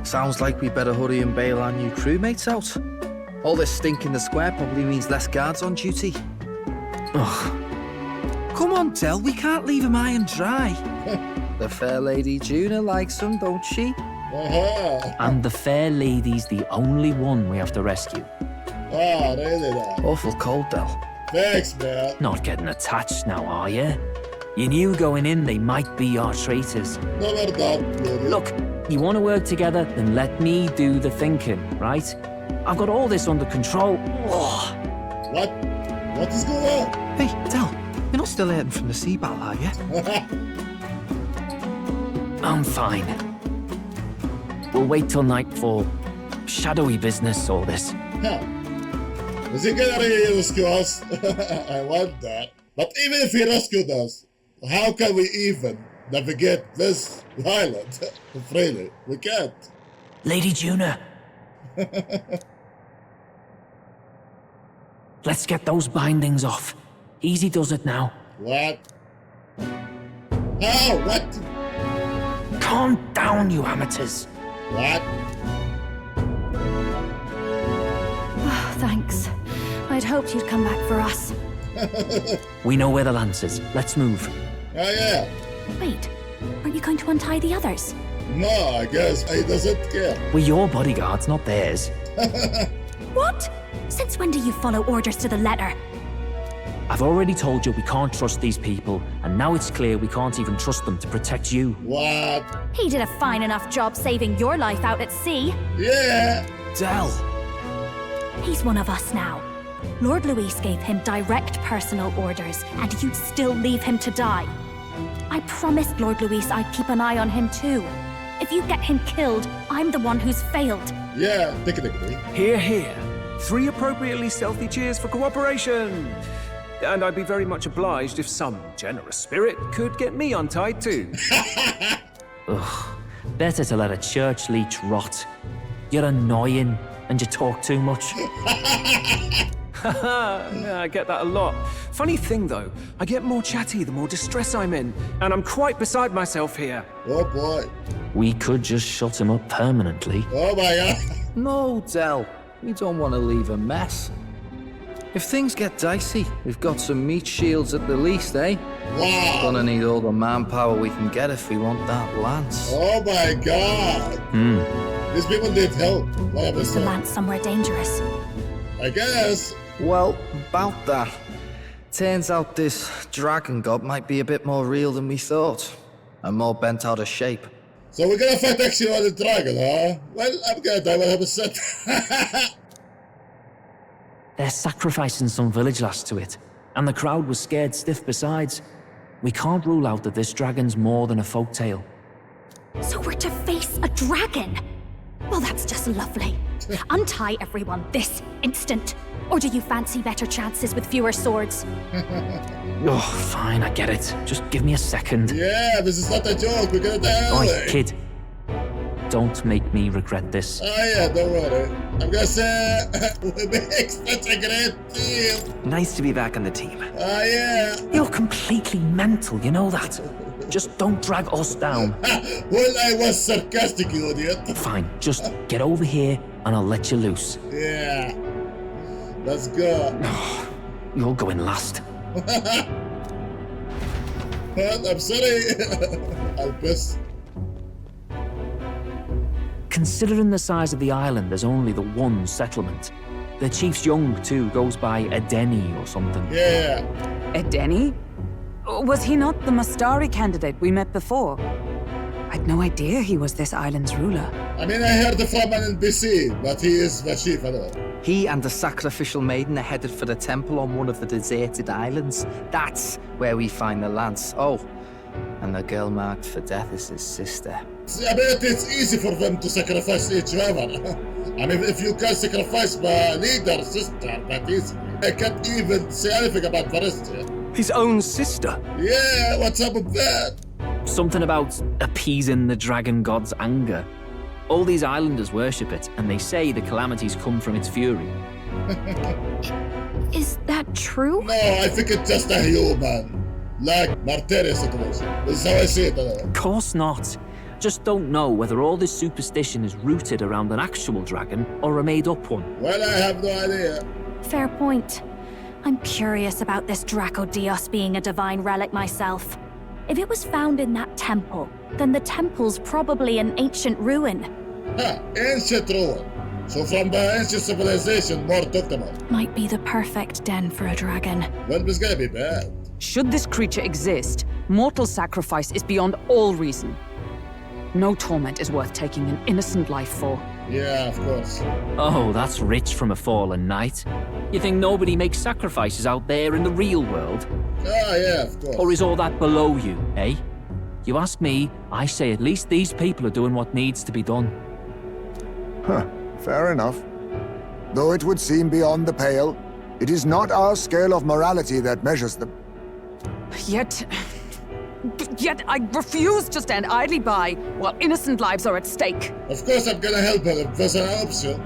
Sounds like we better hurry and bail our new crewmates out. All this stink in the square probably means less guards on duty. Ugh. Come on, Del, we can't leave him high and dry. The fair lady Juna likes him, don't she? And the fair lady's the only one we have to rescue. Ah, really now? Awful cold, Del. Thanks, man. Not getting attached now, are you? You knew going in they might be our traitors. Never done, really. Look, you want to work together, then let me do the thinking, right? I've got all this under control. Oh. What? What is going on? Hey, Del, you're not still hurting from the sea battle, are you? I'm fine. We'll wait till nightfall. Shadowy business, all this. Huh. Is he gonna really rescue us? I want that. But even if he rescued us, how can we even navigate this island freely? We can't. Lady Juna. Let's get those bindings off. Easy does it now. What? How? What? Calm down, you amateurs. What? Oh, thanks. I'd hoped you'd come back for us. We know where the lance is. Let's move. Oh, yeah. Wait, aren't you going to untie the others? No, I guess he doesn't care. We're your bodyguards, not theirs. What? Since when do you follow orders to the letter? I've already told you we can't trust these people, and now it's clear we can't even trust them to protect you. What? He did a fine enough job saving your life out at sea. Yeah. Del. He's one of us now. Lord Luis gave him direct personal orders, and you'd still leave him to die. I promised Lord Luis I'd keep an eye on him too. If you get him killed, I'm the one who's failed. Yeah, technically. Hear, hear. 3 appropriately stealthy cheers for cooperation. And I'd be very much obliged if some generous spirit could get me untied too. Ugh. Better to let a church leech rot. You're annoying, and you talk too much. Yeah, I get that a lot. Funny thing, though, I get more chatty the more distress I'm in, and I'm quite beside myself here. Oh, boy. We could just shut him up permanently. Oh, my God. No, Del. We don't want to leave a mess. If things get dicey, we've got some meat shields at the least, eh? Wow. Gonna need all the manpower we can get if we want that lance. Oh, my God. These people need help. What Is the lance somewhere dangerous? I guess. Well, about that. Turns out this dragon god might be a bit more real than we thought. And more bent out of shape. So we're gonna fight actually on the dragon, huh? Well, I'm gonna die 100%. They're sacrificing some village lass to it, and the crowd was scared stiff besides. We can't rule out that this dragon's more than a folktale. So we're to face a dragon? Well, that's just lovely. Untie everyone this instant. Or do you fancy better chances with fewer swords? Oh, fine, I get it. Just give me a second. Yeah, this is not a joke. We're gonna die. Oi, kid. Don't make me regret this. Oh, yeah, don't worry. I'm gonna say we make such a great team. Nice to be back on the team. Oh, yeah. You're completely mental, you know that? Just don't drag us down. Well, I was sarcastic, you idiot. Fine, just get over here and I'll let you loose. Yeah. Let's go. You're going last. Well, I'm sorry. I'll piss. Considering the size of the island, there's only the one settlement. The chief's young, too, goes by Edeni or something. Yeah. Edeni? Was he not the Mastari candidate we met before? I'd no idea he was this island's ruler. I mean, I heard from an NPC, but he is the chief, I know. He and the sacrificial maiden are headed for the temple on one of the deserted islands. That's where we find the lance. Oh, and the girl marked for death is his sister. I bet it's easy for them to sacrifice each other. I mean, if you can sacrifice my leader, sister, that easily. I can't even say anything about the rest here. His own sister? Yeah, what's up with that? Something about appeasing the dragon god's anger. All these islanders worship it, and they say the calamities come from its fury. Is that true? No, I think it's just a human. Like Martyria situation. This is how I see it. Of course not. Just don't know whether all this superstition is rooted around an actual dragon or a made-up one. Well, I have no idea. Fair point. I'm curious about this Draco Dios being a divine relic myself. If it was found in that temple, then the temple's probably an ancient ruin. Huh, ancient ruin. So from the ancient civilization, more talked about. Might be the perfect den for a dragon. Well, this gonna be bad. Should this creature exist, mortal sacrifice is beyond all reason. No torment is worth taking an innocent life for. Yeah, of course. Oh, that's rich from a fallen knight. You think nobody makes sacrifices out there in the real world? Ah, yeah, of course. Or is all that below you, eh? You ask me, I say at least these people are doing what needs to be done. Huh, fair enough. Though it would seem beyond the pale, it is not our scale of morality that measures them. Yet I refuse to stand idly by while innocent lives are at stake. Of course I'm gonna help her if there's an option.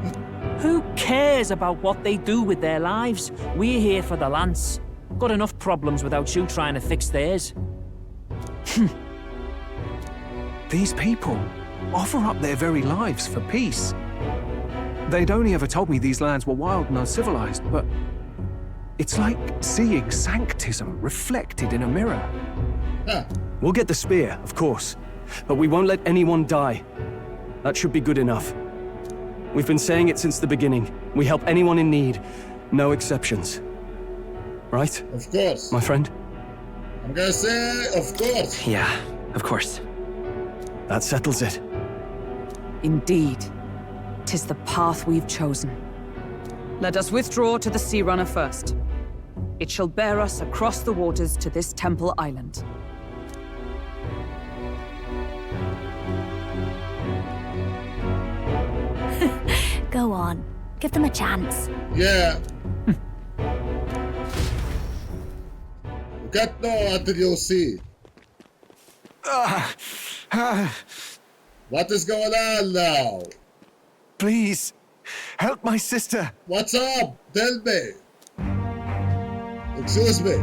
Who cares about what they do with their lives? We're here for the lance. Got enough problems without you trying to fix theirs. These people offer up their very lives for peace. They'd only ever told me these lands were wild and uncivilized, but it's like seeing sanctism reflected in a mirror. Huh. We'll get the spear, of course, but we won't let anyone die. That should be good enough. We've been saying it since the beginning. We help anyone in need, no exceptions. Right? Of course. My friend? I'm gonna say, of course. Yeah, of course. That settles it. Indeed. 'Tis the path we've chosen. Let us withdraw to the Sea Runner first. It shall bear us across the waters to this temple island. Go on. Give them a chance. Yeah. You can't know until you see. What is going on now? Please, help my sister. What's up? Tell me. Excuse me.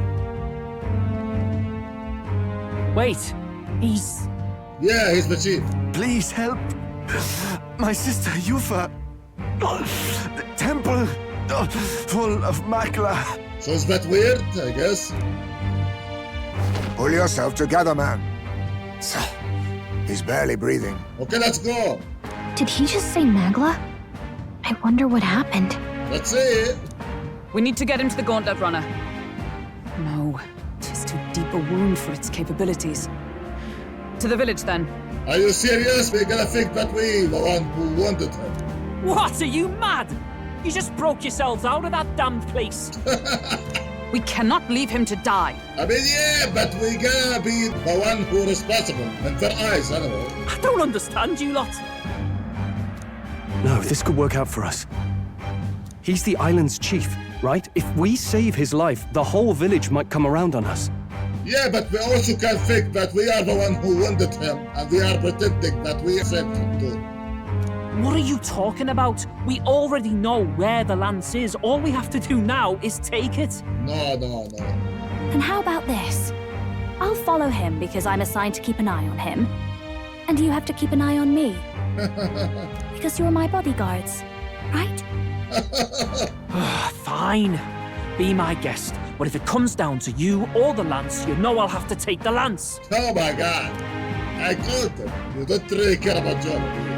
Wait, he's... Yeah, he's the chief. Please help. My sister Yufa. The temple full of Makla. So is that weird, I guess? Pull yourself together, man. He's barely breathing. Okay, let's go. Did he just say Magla? I wonder what happened. Let's see. We need to get him to the Gauntlet Runner. No, it is too deep a wound for its capabilities. To the village, then. Are you serious? We're gonna think that we the one who wanted him. What, are you mad? You just broke yourselves out of that damned place. We cannot leave him to die. I mean, yeah, but we gotta be the one who responsible. In their eyes, anyway. I don't understand you lot. No, this could work out for us. He's the island's chief, right? If we save his life, the whole village might come around on us. Yeah, but we also can think that we are the one who wounded him, and we are pretending that we saved him too. What are you talking about? We already know where the lance is. All we have to do now is take it. No. And how about this? I'll follow him because I'm assigned to keep an eye on him. And you have to keep an eye on me. Because you're my bodyguards, right? Fine. Be my guest. But if it comes down to you or the lance, you know I'll have to take the lance. Oh my god. I told him. You don't really care about John, do you?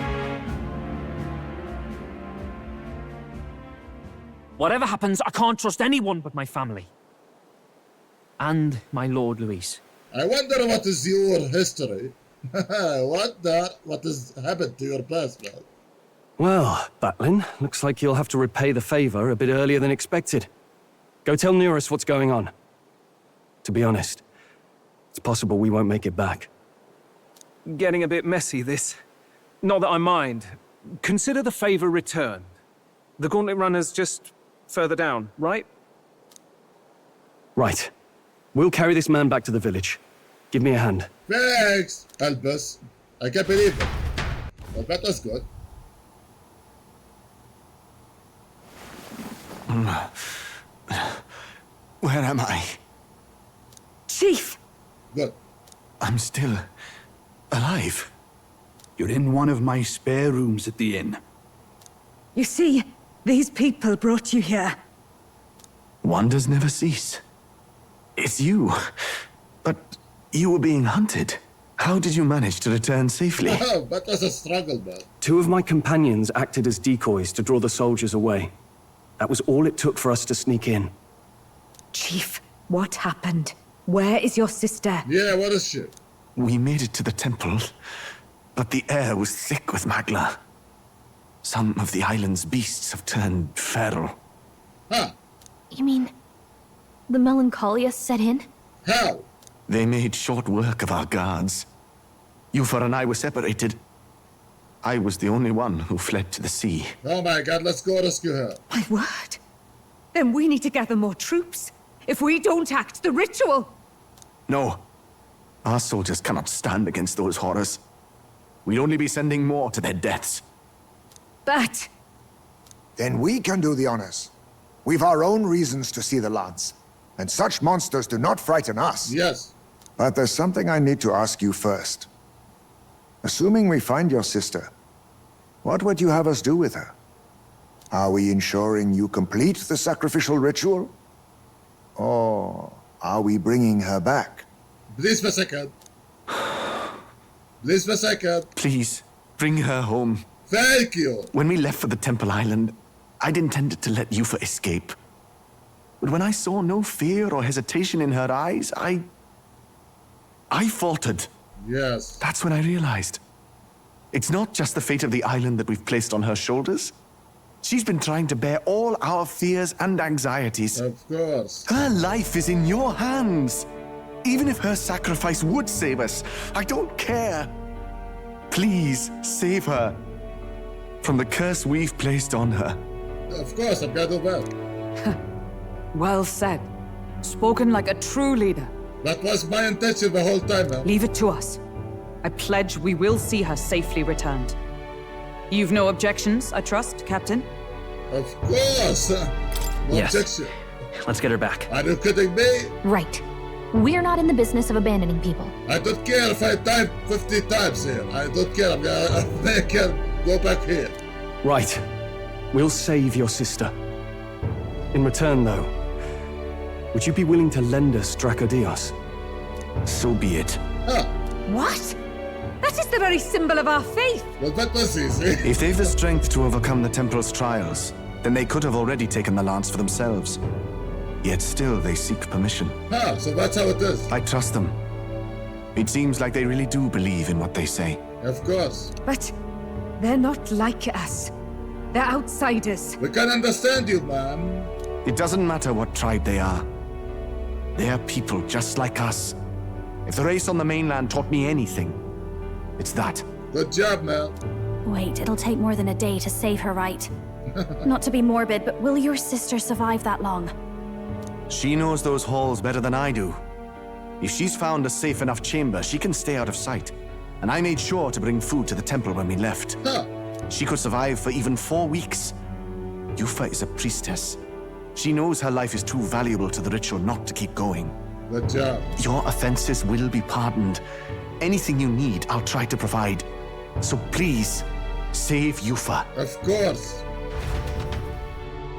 Whatever happens, I can't trust anyone but my family. And my Lord Luis. I wonder what is your history. What has happened to your past, man? Well, Batlin, looks like you'll have to repay the favor a bit earlier than expected. Go tell Neurus what's going on. To be honest, it's possible we won't make it back. Getting a bit messy, this. Not that I mind. Consider the favor returned. The Gauntlet Runner's just further down, right? Right. We'll carry this man back to the village. Give me a hand. Thanks, Albus. I can't believe it. Well, that was good. Where am I? Chief! Good. I'm still alive. You're in one of my spare rooms at the inn. You see, these people brought you here. Wonders never cease. It's you. But you were being hunted. How did you manage to return safely? That was a struggle, man. 2 of my companions acted as decoys to draw the soldiers away. That was all it took for us to sneak in. Chief, what happened? Where is your sister? Yeah, what is she? We made it to the temple, but the air was thick with Magla. Some of the island's beasts have turned feral. Huh? You mean the melancholia set in? How? They made short work of our guards. Yufa and I were separated. I was the only one who fled to the sea. Oh my god, let's go rescue her. My word. Then we need to gather more troops. If we don't act, the ritual... No. Our soldiers cannot stand against those horrors. We'd only be sending more to their deaths. But... Then we can do the honors. We've our own reasons to see the lance. And such monsters do not frighten us. Yes. But there's something I need to ask you first. Assuming we find your sister, what would you have us do with her? Are we ensuring you complete the sacrificial ritual? Or are we bringing her back? Please for a second. Please for a second. Please, bring her home. Thank you. When we left for the Temple Island, I'd intended to let Yufa escape. But when I saw no fear or hesitation in her eyes, I faltered. Yes. That's when I realized. It's not just the fate of the island that we've placed on her shoulders. She's been trying to bear all our fears and anxieties. Of course. Her life is in your hands. Even if her sacrifice would save us, I don't care. Please, save her from the curse we've placed on her. Of course, I'm gonna do that. Well said. Spoken like a true leader. That was my intention the whole time, man. Leave it to us. I pledge we will see her safely returned. You've no objections, I trust, Captain? Of course. No Yes. objection. Let's get her back. Are you kidding me? Right. We're not in the business of abandoning people. I don't care if I die 50 times here. I don't care. I'm gonna make her go back here. Right. We'll save your sister. In return, though, would you be willing to lend us Dracodios? So be it. Huh. What? That is the very symbol of our faith. Well, that was easy. If they've the strength to overcome the Temple's trials, then they could have already taken the lance for themselves. Yet still they seek permission. Ah, so that's how it is. I trust them. It seems like they really do believe in what they say. Of course. But they're not like us. They're outsiders. We can understand you, ma'am. It doesn't matter what tribe they are. They are people just like us. If the race on the mainland taught me anything, it's that. Good job, man. Wait, it'll take more than a day to save her, right? Not to be morbid, but will your sister survive that long? She knows those halls better than I do. If she's found a safe enough chamber, she can stay out of sight. And I made sure to bring food to the temple when we left. Huh. She could survive for even 4 weeks. Yufa is a priestess. She knows her life is too valuable to the ritual not to keep going. Good job. Your offenses will be pardoned. Anything you need, I'll try to provide. So please, save Yufa. Of course.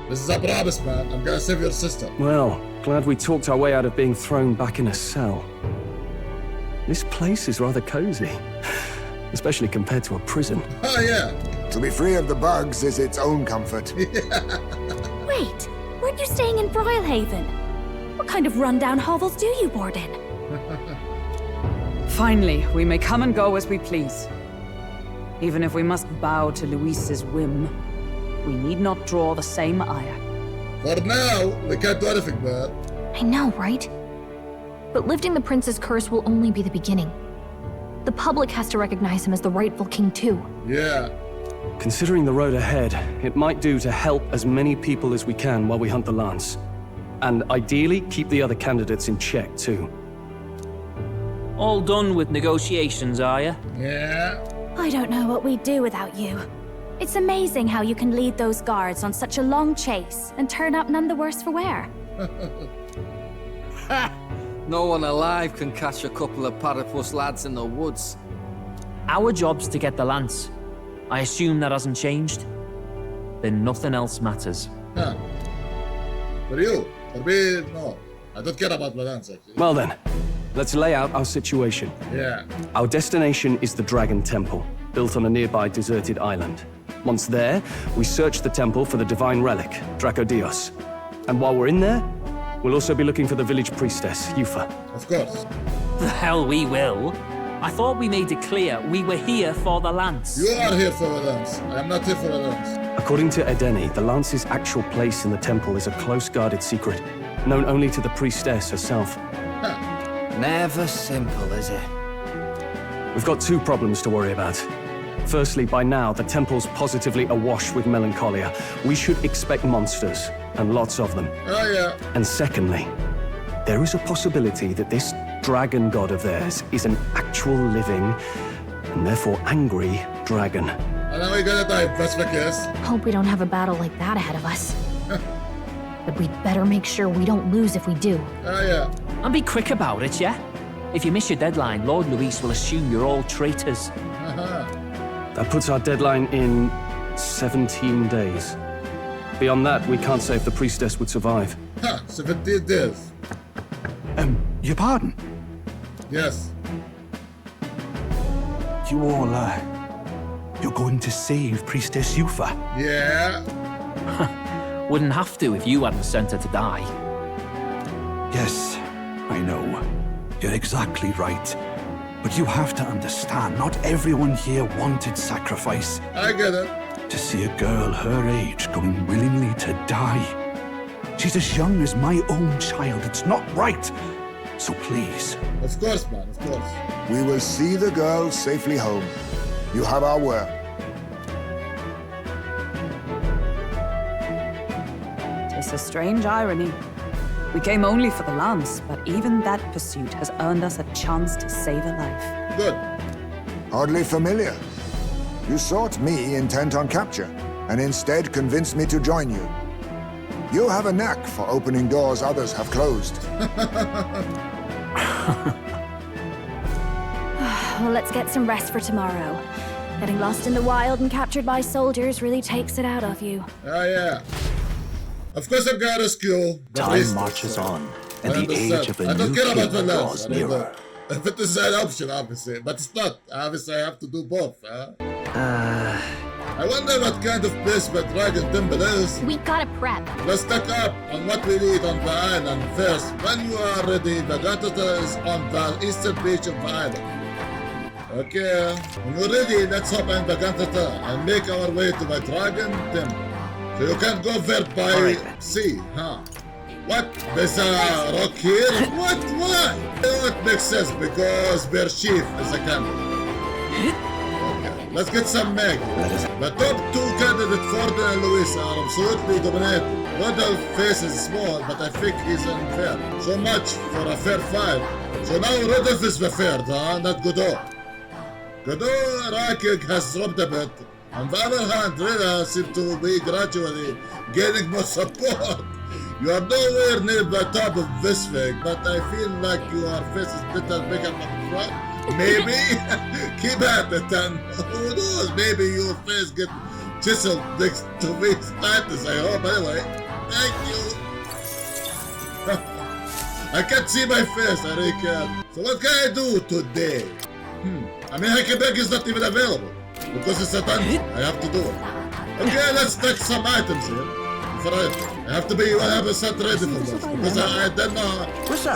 This is a promise, man. I'm gonna save your sister. Well, glad we talked our way out of being thrown back in a cell. This place is rather cozy, especially compared to a prison. Oh, yeah. To be free of the bugs is its own comfort. Wait, weren't you staying in Broilhaven? What kind of rundown hovels do you board in? Finally, we may come and go as we please. Even if we must bow to Luis's whim, we need not draw the same ire. For now, we can't do anything, man. I know, right? But lifting the prince's curse will only be the beginning. The public has to recognize him as the rightful king too. Yeah. Considering the road ahead, it might do to help as many people as we can while we hunt the lance. And ideally, keep the other candidates in check too. All done with negotiations, are you? Yeah. I don't know what we'd do without you. It's amazing how you can lead those guards on such a long chase and turn up none the worse for wear. No one alive can catch a couple of platypus lads in the woods. Our job's to get the lance. I assume that hasn't changed? Then nothing else matters. Huh. For you. For me, no. I don't care about the lance, actually. Well then, let's lay out our situation. Yeah. Our destination is the Dragon Temple, built on a nearby deserted island. Once there, we search the temple for the divine relic, Dracodios. And while we're in there, we'll also be looking for the village priestess, Yufa. Of course. The hell we will. I thought we made it clear we were here for the lance. You are here for the lance. I am not here for the lance. According to Edeni, the lance's actual place in the temple is a close-guarded secret, known only to the priestess herself. Huh. Never simple, is it? We've got 2 problems to worry about. Firstly, by now, the temple's positively awash with melancholia. We should expect monsters, and lots of them. Oh, yeah. And secondly, there is a possibility that this dragon god of theirs is an actual living, and therefore angry, dragon. And now we're gonna die, if that's the case. Hope we don't have a battle like that ahead of us. But we'd better make sure we don't lose if we do. Oh, yeah. And be quick about it, yeah? If you miss your deadline, Lord Luis will assume you're all traitors. That puts our deadline in 17 days. Beyond that, we can't say if the priestess would survive. Huh, 17 days. Your pardon? Yes. You all, you're going to save Priestess Yufa? Yeah. Wouldn't have to if you hadn't sent her to die. Yes, I know. You're exactly right. But you have to understand, not everyone here wanted sacrifice. I get it. To see a girl her age going willingly to die. She's as young as my own child. It's not right. So please. Of course, man, of course. We will see the girl safely home. You have our word. It's a strange irony. We came only for the lance, but even that pursuit has earned us a chance to save a life. Good. Oddly familiar. You sought me intent on capture, and instead convinced me to join you. You have a knack for opening doors others have closed. Well, let's get some rest for tomorrow. Getting lost in the wild and captured by soldiers really takes it out of you. Oh, yeah. Of course I've got a skill. Time marches on, and the age of the new king draws nearer. If it is an option, obviously, but it's not. Obviously, I have to do both, huh? I wonder what kind of place the Dragon Temple is. We gotta prep. Let's stock up on what we need on the island first. When you are ready, the Gatata is on the eastern beach of the island. Okay, when we're ready, let's hop in the Gatata and make our way to the Dragon Temple. So you can't go there by sea, huh? What? There's a rock here? What? Why? It makes sense because their chief is a candidate. Okay, let's get some mag. The top two candidates, Forden and Luisa, are absolutely dominated. Rodolph's face is small, but I think he's unfair. So much for a fair fight. So now Rodolph is the third, huh? Not Godot. Godot ranking has dropped a bit. On the other hand, Reda seems to be gradually gaining more support. You are nowhere near the top of this thing, but I feel like your face is a little bigger than front. Maybe? Keep at it, and who knows, maybe your face gets chiseled next to me status, I hope. Anyway, thank you. I can't see my face, I really can't. So what can I do today? I mean, Hackebag is not even available, because it's a dungeon. I have to do it. Okay, let's take some items here. I have to be 100% ready for this, because I don't know.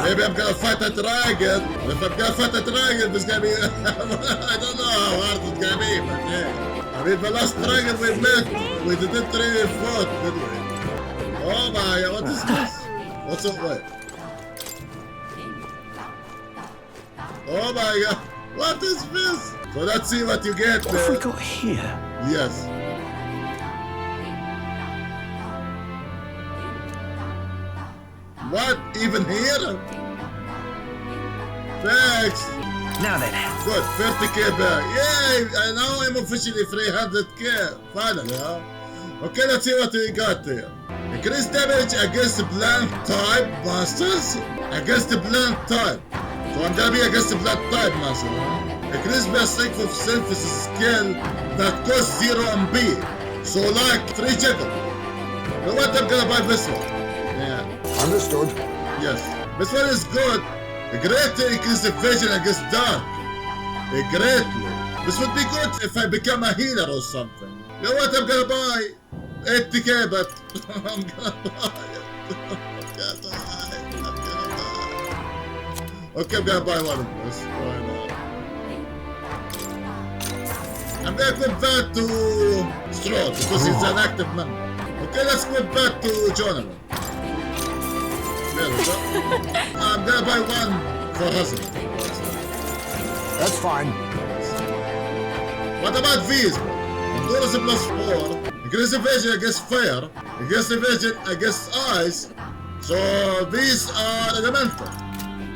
Maybe I'm gonna fight a dragon. If I'm gonna fight a dragon, it's gonna be... I don't know how hard it's gonna be, but yeah. I mean, the last dragon we met, we didn't really fight, did we? Oh my god, what is this? What's up, wait? Oh my god, what is this? So let's see what you get. What have we got here? Yes. What? Even here? Thanks. Now then. Good, 50k back. Yay! I now I'm officially 300k. Finally, huh? Okay, let's see what we got here. Increase damage against blank type monsters. Against the blank type. So I'm gonna be against the blank type monster, huh? Increase my strength of synthesis skill that costs 0 MB. So like 3 jiggle. You know what? I'm gonna buy this one. Yeah. Understood. Yes. This one is good. A great increase evasion against dark. A greatly. This would be good if I become a healer or something. You know what I'm gonna buy? 80k, but I'm gonna buy it. Okay, I'm gonna buy one of this. Why not? I'm gonna equip that to Stroll because he's an active member. Okay, let's equip that to Jonathan. There we go. I'm gonna buy one for husband. That's fine. What about these? Endurance +4. Increase evasion against fire. Increase evasion against ice. So these are elemental.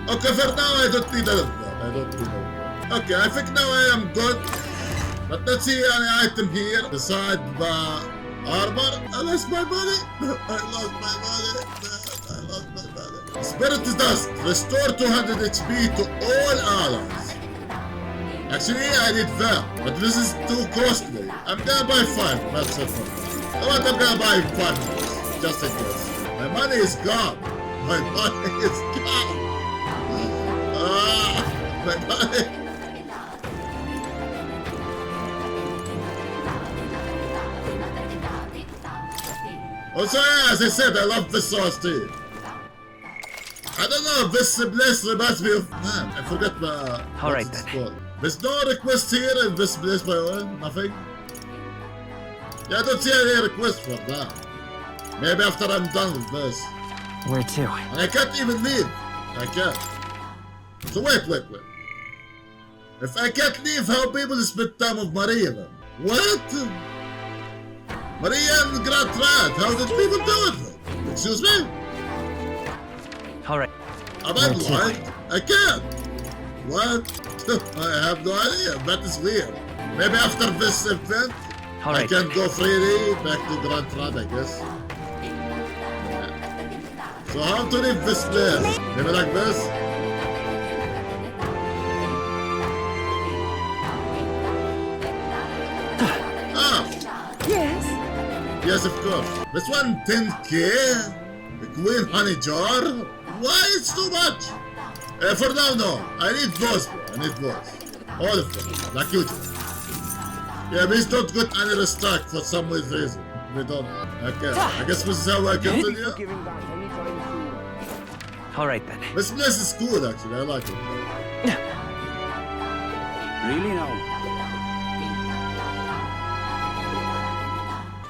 Okay, for now I don't need all of that. I don't need all of that. Okay, I think now I am good. But let's see any item here beside the armor. I lost my money. I lost my money. I lost my money. Spirit Dust. Restore 200 HP to all allies. Actually, I need that, but this is too costly. I'm gonna buy 5. That's it for me. You know what? I'm gonna buy 5 just in case. My money is gone. My money is gone. My money. Also, yeah, as I said, I love this sauce too. I don't know, this place reminds me of... Man, I forgot the... Alright then. There's no request here in this place, by the way. Nothing. Yeah, I don't see any request for that. Maybe after I'm done with this. Where to? And I can't even leave. I can't. So wait. If I can't leave, how people spend time with Maria then? What? Maria and Grand Rat, how did people do it? Excuse me? Alright. Am I blind? I can't. What? I have no idea. That is weird. Maybe after this event, I can go freely back to Grand Rat, I guess. So how to leave this place? Maybe like this? Yes? Yes, of course. This one 10k? The Queen Honey Jar? Why it's too much? For now, no. I need those, bro. I need those. All of them. Like usual. Yeah, please don't get any restock for some weird reason. We don't. Okay. I guess this is how I continue. Alright then. This place is cool, actually. I like it. Really now?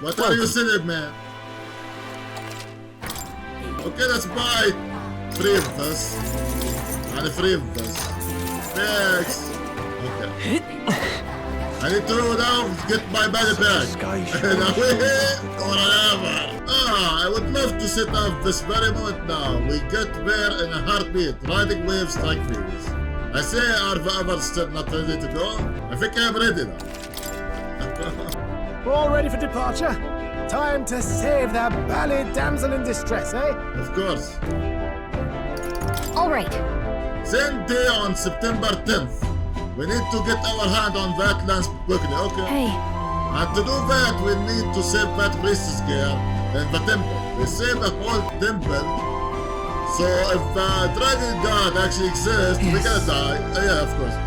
What are you selling, man? Okay, let's buy 3 of this. And 3 of this. Thanks. Okay. I need to now get my money back. I would love to set up this very moment now. We get there in a heartbeat, riding waves like these. I say, are the others still not ready to go? I think I'm ready now. All ready for departure? Time to save that bally damsel in distress, eh? Of course. All right. Same day on September 10th. We need to get our hand on that land quickly, okay? Hey. And to do that, we need to save that priestess girl in the temple. We save the whole temple. So if the dragon god actually exists, we're gonna die. Yeah, of course.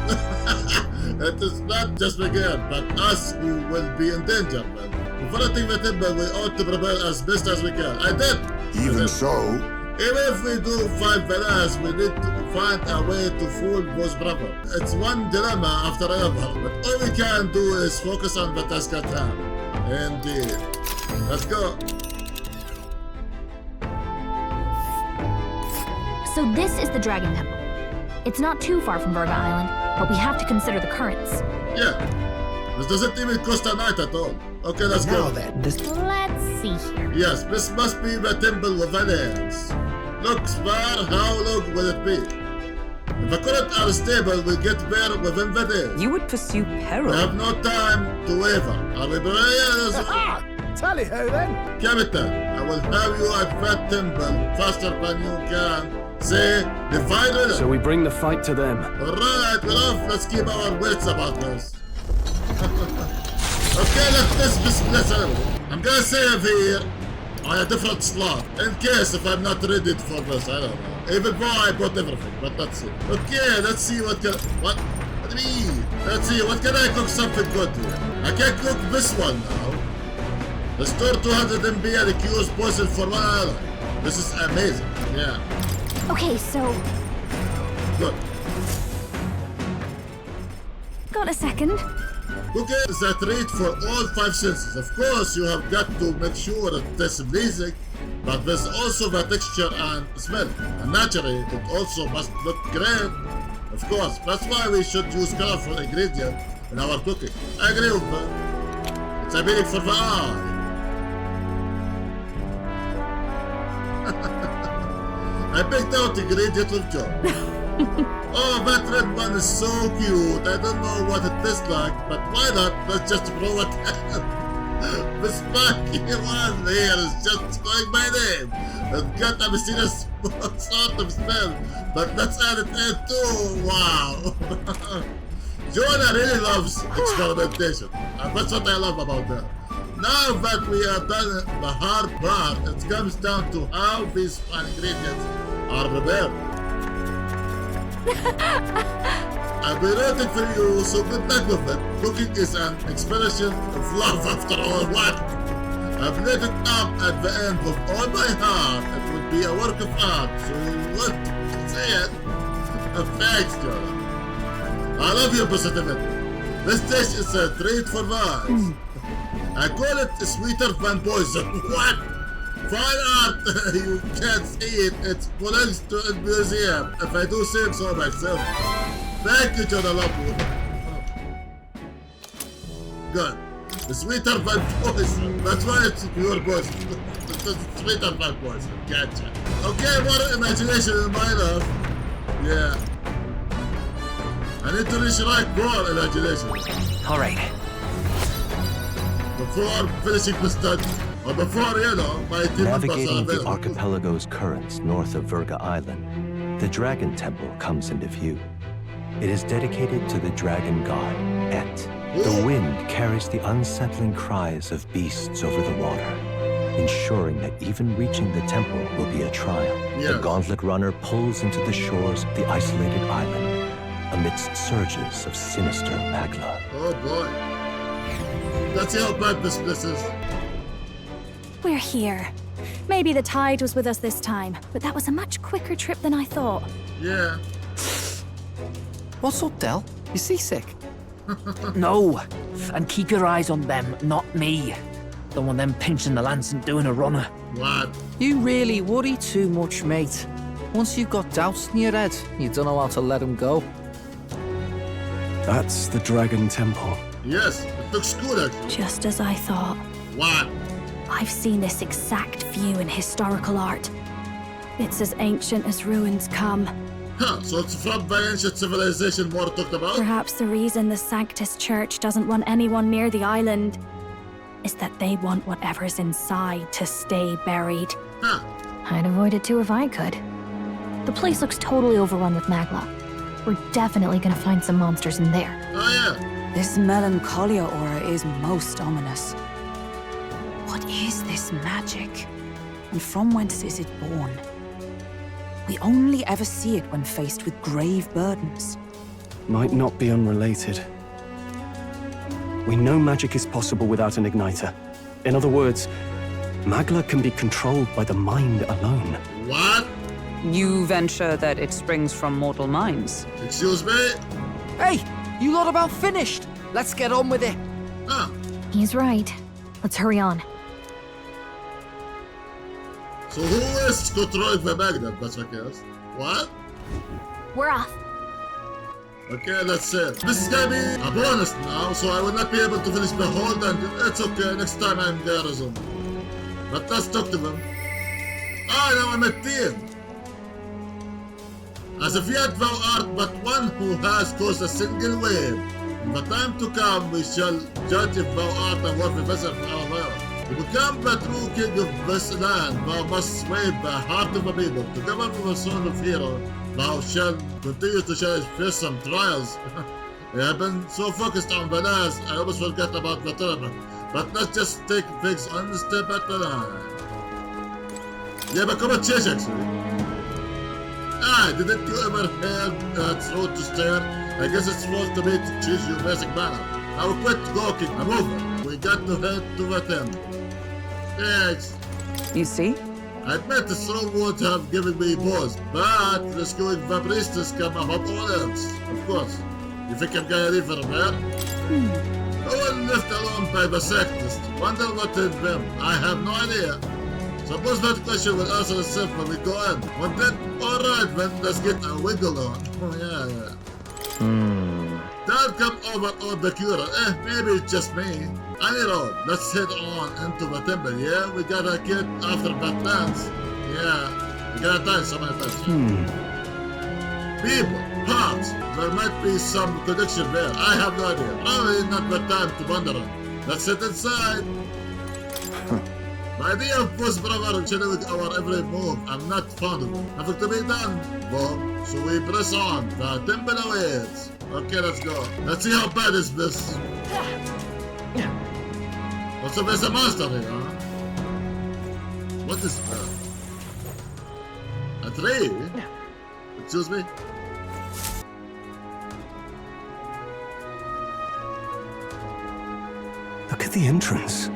It is not just the girl, but us who will be in danger, man. Confronting the temple, we ought to prepare as best as we can. I did! Even so, even if we do fight the last, we need to find a way to fool those brothers. It's one dilemma after another, but all we can do is focus on the task at hand. Indeed. Let's go. So this is the Dragon Temple. It's not too far from Virga Island, but we have to consider the currents. Yeah. This doesn't even cost a night at all. Okay, let's go. Let's see here. Yes, this must be the temple with the names. Looks far, how long will it be? If the currents are stable, we'll get there within the day. You would pursue peril. We have no time to waver. Are we ready? Tally-ho then. Captain, I will have you at that temple faster than you can. Say, divide it. So we bring the fight to them. Alright, well, let's keep our wits about this. Okay, let's dismiss this anyway. I'm gonna save here on a different slot in case if I'm not ready for this. I don't know. Even though I bought everything, but let's see. Okay, let's see what can. What do you mean? Let's see. What can I cook something good here? I can cook this one now. Restore 200 MB and cures poison for 1 hour. This is amazing. Yeah. Okay, so... Good. Got a second? Cooking is a treat for all 5 senses. Of course, you have got to make sure it tastes pleasing, but there's also the texture and smell. And naturally, it also must look great. Of course, that's why we should use colorful ingredients in our cooking. I agree with that. It's appealing for the eye. I picked out ingredient with joy. Oh, that red one is so cute. I don't know what it tastes like, but why not? Let's just throw it in. The spiky one here is just going by name. It's got a mysterious sort of smell, but let's add it in too. Wow. Jonah really loves experimentation, and that's what I love about her. Now that we are done the hard part, it comes down to how these fine ingredients are prepared. I've been rooting for you, so good luck with it. Cooking is an expression of love after all. What? I've lit it up at the end with all my heart. It would be a work of art, so you want to see it. Thanks, John. I love your positivity. This dish is a treat for vibes. I call it sweeter than poison. What? Fine art, you can't see it. It belongs to a museum. If I do say so myself. Thank you, John. I love you. Good. It's sweeter than poison. That's why it's pure poison. It's sweeter than poison. Gotcha. Okay, more imagination in my life. Yeah. I need to reach right more imagination. Alright. Before finishing this study, I But before, you know, my team members are Navigating the available. archipelago's currents north of Virga Island, the Dragon Temple comes into view. It is dedicated to the dragon god, Et. The wind carries the unsettling cries of beasts over the water, ensuring that even reaching the temple will be a trial. Yes. The gauntlet runner pulls into the shores of the isolated island, amidst surges of sinister magla. Oh boy. Let's see how bad this place is. We're here. Maybe the tide was with us this time, but that was a much quicker trip than I thought. Yeah. What's up, Del? You seasick? No, and keep your eyes on them, not me. Don't want them pinching the lance and doing a runner. What? You really worry too much, mate. Once you've got doubts in your head, you don't know how to let them go. That's the Dragon Temple. Yes, it looks good actually. Just as I thought. What? I've seen this exact view in historical art. It's as ancient as ruins come. Huh, so it's from the ancient civilization more talked about? Perhaps the reason the Sanctus Church doesn't want anyone near the island is that they want whatever's inside to stay buried. Huh. I'd avoid it too if I could. The place looks totally overrun with magla. We're definitely gonna find some monsters in there. Oh yeah. This melancholia aura is most ominous. What is this magic? And from whence is it born? We only ever see it when faced with grave burdens. Might not be unrelated. We know magic is possible without an igniter. In other words, magla can be controlled by the mind alone. What? You venture that it springs from mortal minds? Excuse me? Hey, you lot about finished. Let's get on with it. Huh. He's right. Let's hurry on. So who is controlling the magnet? That's what I guess. What? We're off. Okay, that's it. This is gonna be a bonus now, so I will not be able to finish the whole dungeon. It's okay, next time I'm there or something. But let's talk to them. Ah, now I'm a team. As if yet thou art but one who has caused a single wave. In the time to come we shall judge if thou art a worthy vessel for our realm. To become the true king of this land, thou must sway the heart of the people. Together with the son of hero, thou shalt continue to face some trials. I have been so focused on the last, I almost forgot about the tournament. But let's just take things one step at a time. Yeah, but come on, change actually. Ah, didn't you ever hear that road to stare? I guess it's supposed to be to choose your basic banner. Now quit talking, I'm over. We got to head to the temple. Thanks. You see? I admit the strong would have given me pause, but rescuing the priestess come above all else. Of course. You think I'm gonna leave her there? No one left alone by the Sanctus. Wonder what hit them. I have no idea. Suppose that question will answer itself when we go in. One then, alright then, let's get a wiggle on. Oh yeah. Don't come over on the cure. Maybe it's just me. Any road, let's head on into the temple, yeah? We gotta get after that dance. Yeah, we gotta dance so many times. People, hearts, there might be some connection there. I have no idea. Probably not the time to wander on. Let's sit inside. The idea of Boss Brother channeling our every move, I'm not fond of it. Nothing to be done, Bob. So we press on. The temple awaits. Okay, let's go. Let's see how bad is this. Also, there's a monster here, huh? What is that? A tree? Excuse me? Look at the entrance.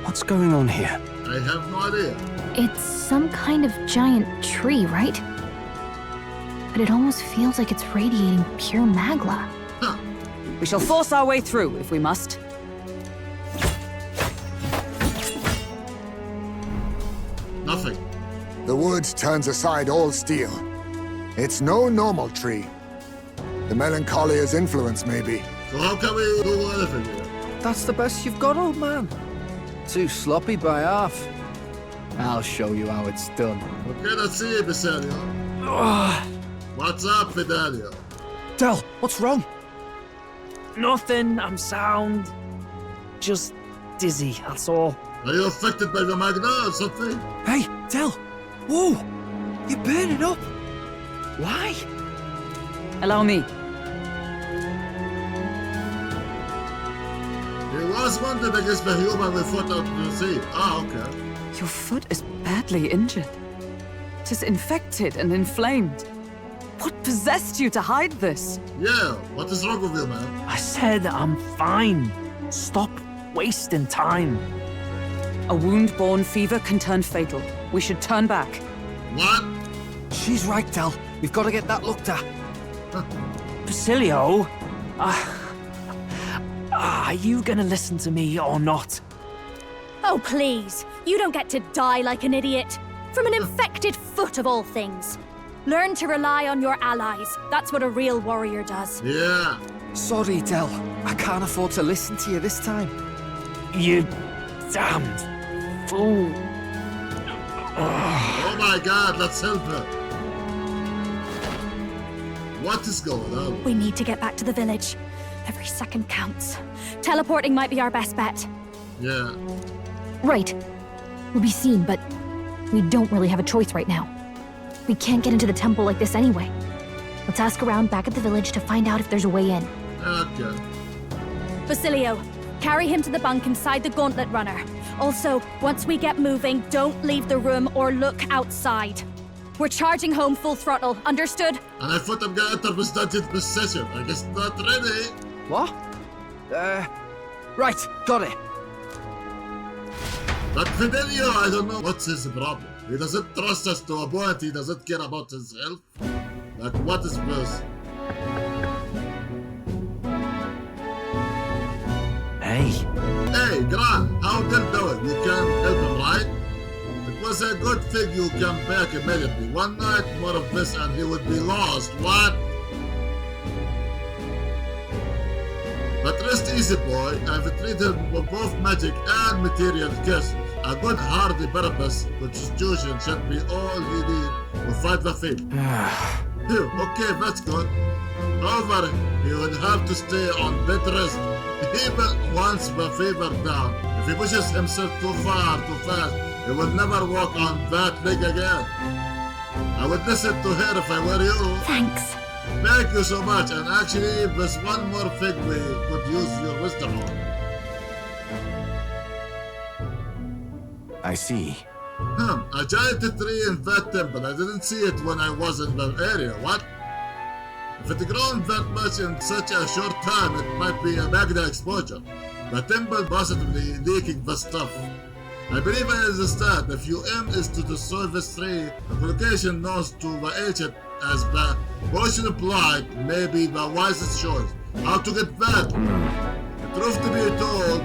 What's going on here? I have no idea. It's some kind of giant tree, right? But it almost feels like it's radiating pure magla. Huh. We shall force our way through if we must. Nothing. The wood turns aside all steel. It's no normal tree. The Melancholia's influence, maybe. So how can we do anything here? That's the best you've got, old man. Too sloppy by half. I'll show you how it's done. Okay, let's see, Visario. What's up, Fidelio? Del, what's wrong? Nothing, I'm sound. Just dizzy, that's all. Are you affected by the magna or something? Hey, Del! Whoa! You're burning up! Why? Allow me. He was wounded against the human we fought out to the sea. Ah, okay. Your foot is badly injured. It is infected and inflamed. What possessed you to hide this? Yeah, what is wrong with you, man? I said I'm fine. Stop wasting time. A wound-borne fever can turn fatal. We should turn back. What? She's right, Del. We've got to get that looked at. Basilio? Are you gonna listen to me or not? Oh, please. You don't get to die like an idiot. From an infected foot of all things. Learn to rely on your allies. That's what a real warrior does. Yeah. Sorry, Del. I can't afford to listen to you this time. You damned fool. Oh my god, let's help her. What is going on? We need to get back to the village. Every second counts. Teleporting might be our best bet. Yeah. Right. We'll be seen, but we don't really have a choice right now. We can't get into the temple like this anyway. Let's ask around back at the village to find out if there's a way in. Okay. Basilio, carry him to the bunk inside the gauntlet runner. Also, once we get moving, don't leave the room or look outside. We're charging home full throttle, understood? And I thought I'm gonna enter this session. I guess not ready. What? Right, got it. But Fidelio, I don't know what's his problem. He doesn't trust us to a point, he doesn't care about his health. Like, what is this? Hey. Hey, Gran, how them doing? You can help him, right? It was a good thing you came back immediately. One night more of this and he would be lost. What? But rest easy, boy. I've treated him with both magic and material curses. A good hardy purpose constitution should be all he needs to fight the field. Here, okay, that's good. However, he would have to stay on bed rest. Even once the fever down, if he pushes himself too far, too fast, he will never walk on that leg again. I would listen to her if I were you. Thanks. Thank you so much, and actually, there's one more thing we could use your wisdom on. I see. A giant tree in that temple. I didn't see it when I was in the area. What? If it grown that much in such a short time, it might be a magna exposure. The temple possibly leaking the stuff. I believe I understand. If your aim is to destroy this tree, the location known to the ancient as the potion of blight may be the wisest choice. How to get that? The truth to be told,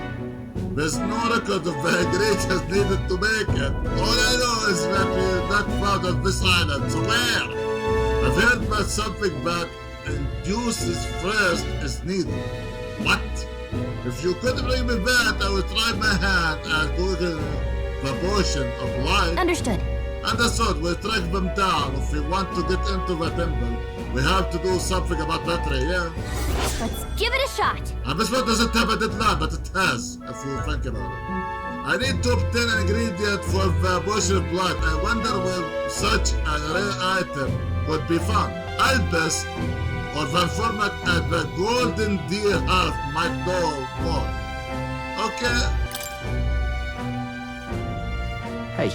there's no record of the ingredients needed to make it. All I know is that we're not proud of this island, so where? I've heard that something that induces thirst is needed. What? If you could bring me that, I would try my hand at Google the potion of life. Understood. Understood. We'll track them down. If we want to get into the temple, we have to do something about that tree, yeah? Let's give it a shot. And this one doesn't have a deadline, but it has, if you think about it. I need to obtain an ingredient for the potion of blood. I wonder where such a rare item could be found. Albus or Van Format at the Golden Deer Half might know more. Okay. Hey.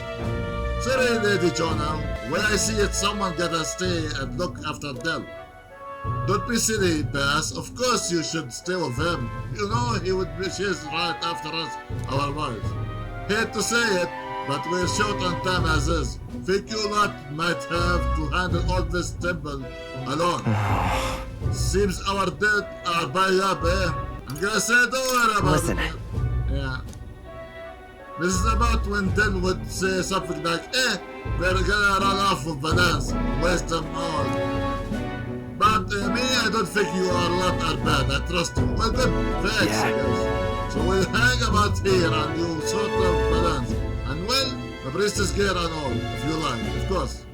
Sorry, Lady Jonah. When I see it, someone gotta stay and look after Del. Don't be silly, Bass. Of course you should stay with him. You know he would be chased right after us, our wives. Hate to say it, but we're short on time as is. Think you lot might have to handle all this temple alone. Seems our dead are by up, eh? I'm gonna say don't worry about Listen. it. Yeah. This is about when Den would say something like, we're gonna run off with the dance, waste them all. But me, I don't think you are bad, I trust you. Well, good, thanks, yes. So we'll hang about here and you sort of balance. And well, the priestess gear and all, if you like, of course.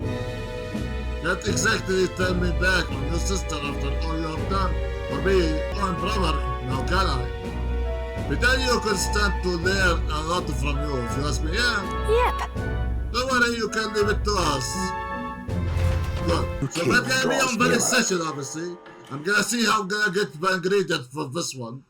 Can't exactly turn me back on your sister after all you have done for me, own brother, now can I? Vitalio can stand to learn a lot from you, if you ask me, yeah? Yep. Don't worry, you can leave it to us. Good. So we're gonna be on very session, obviously. I'm gonna see how I'm gonna get the ingredient for this one.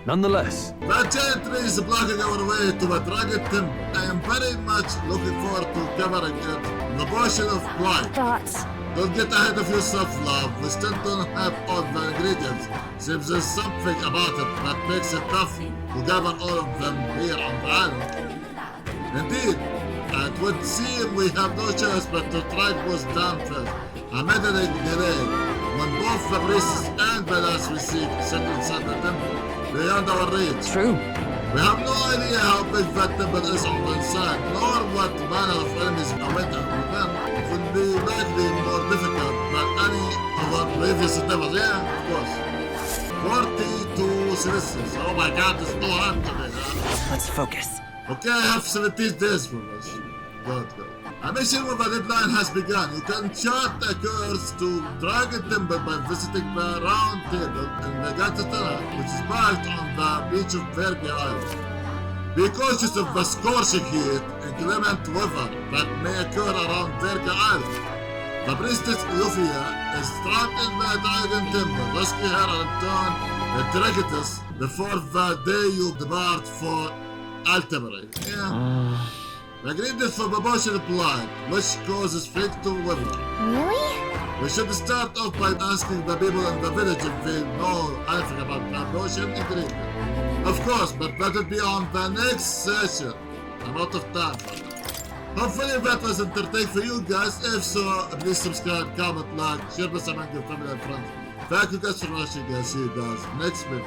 Nonetheless, That giant tree is blocking our way to a dragon temple. I am very much looking forward to covering it. The portion of blind. But Don't get ahead of yourself, love. We still don't have all the ingredients. Seems there's something about it that makes it tough to gather all of them here on the island. Indeed, it would seem we have no choice but to track those down first. I made a delay when both the priests and the last we seek sit inside the temple, beyond our reach. True. We have no idea how big that temple is on one side, nor what manner of enemies await them. It would be likely more difficult than any of our previous endeavors. Yeah, of course. 42 citizens. Oh my god, it's too hard to me. Let's focus. Okay, I have 17 days for this. Good. A mission with a deadline has begun. You can chant a curse to Dragon Temple by visiting the round table in the Gatatana, which is parked on the beach of Verga Island. Be cautious of the scorching heat and inclement weather that may occur around Verga Island. The priestess Lufia is trapped in the Dragon Temple. Rescue her and return the Dragitus before the day you depart for Altamari. Yeah. The ingredient for the potion applied, which causes frequent weather. really? We should start off by asking the people in the village if they know anything about the potion ingredient. Of course, but that will be on the next session. I'm out of time for that. Hopefully that was entertaining for you guys. If so, please subscribe, comment, like, share this among your family and friends. Thank you guys for watching, guys. See you guys next video.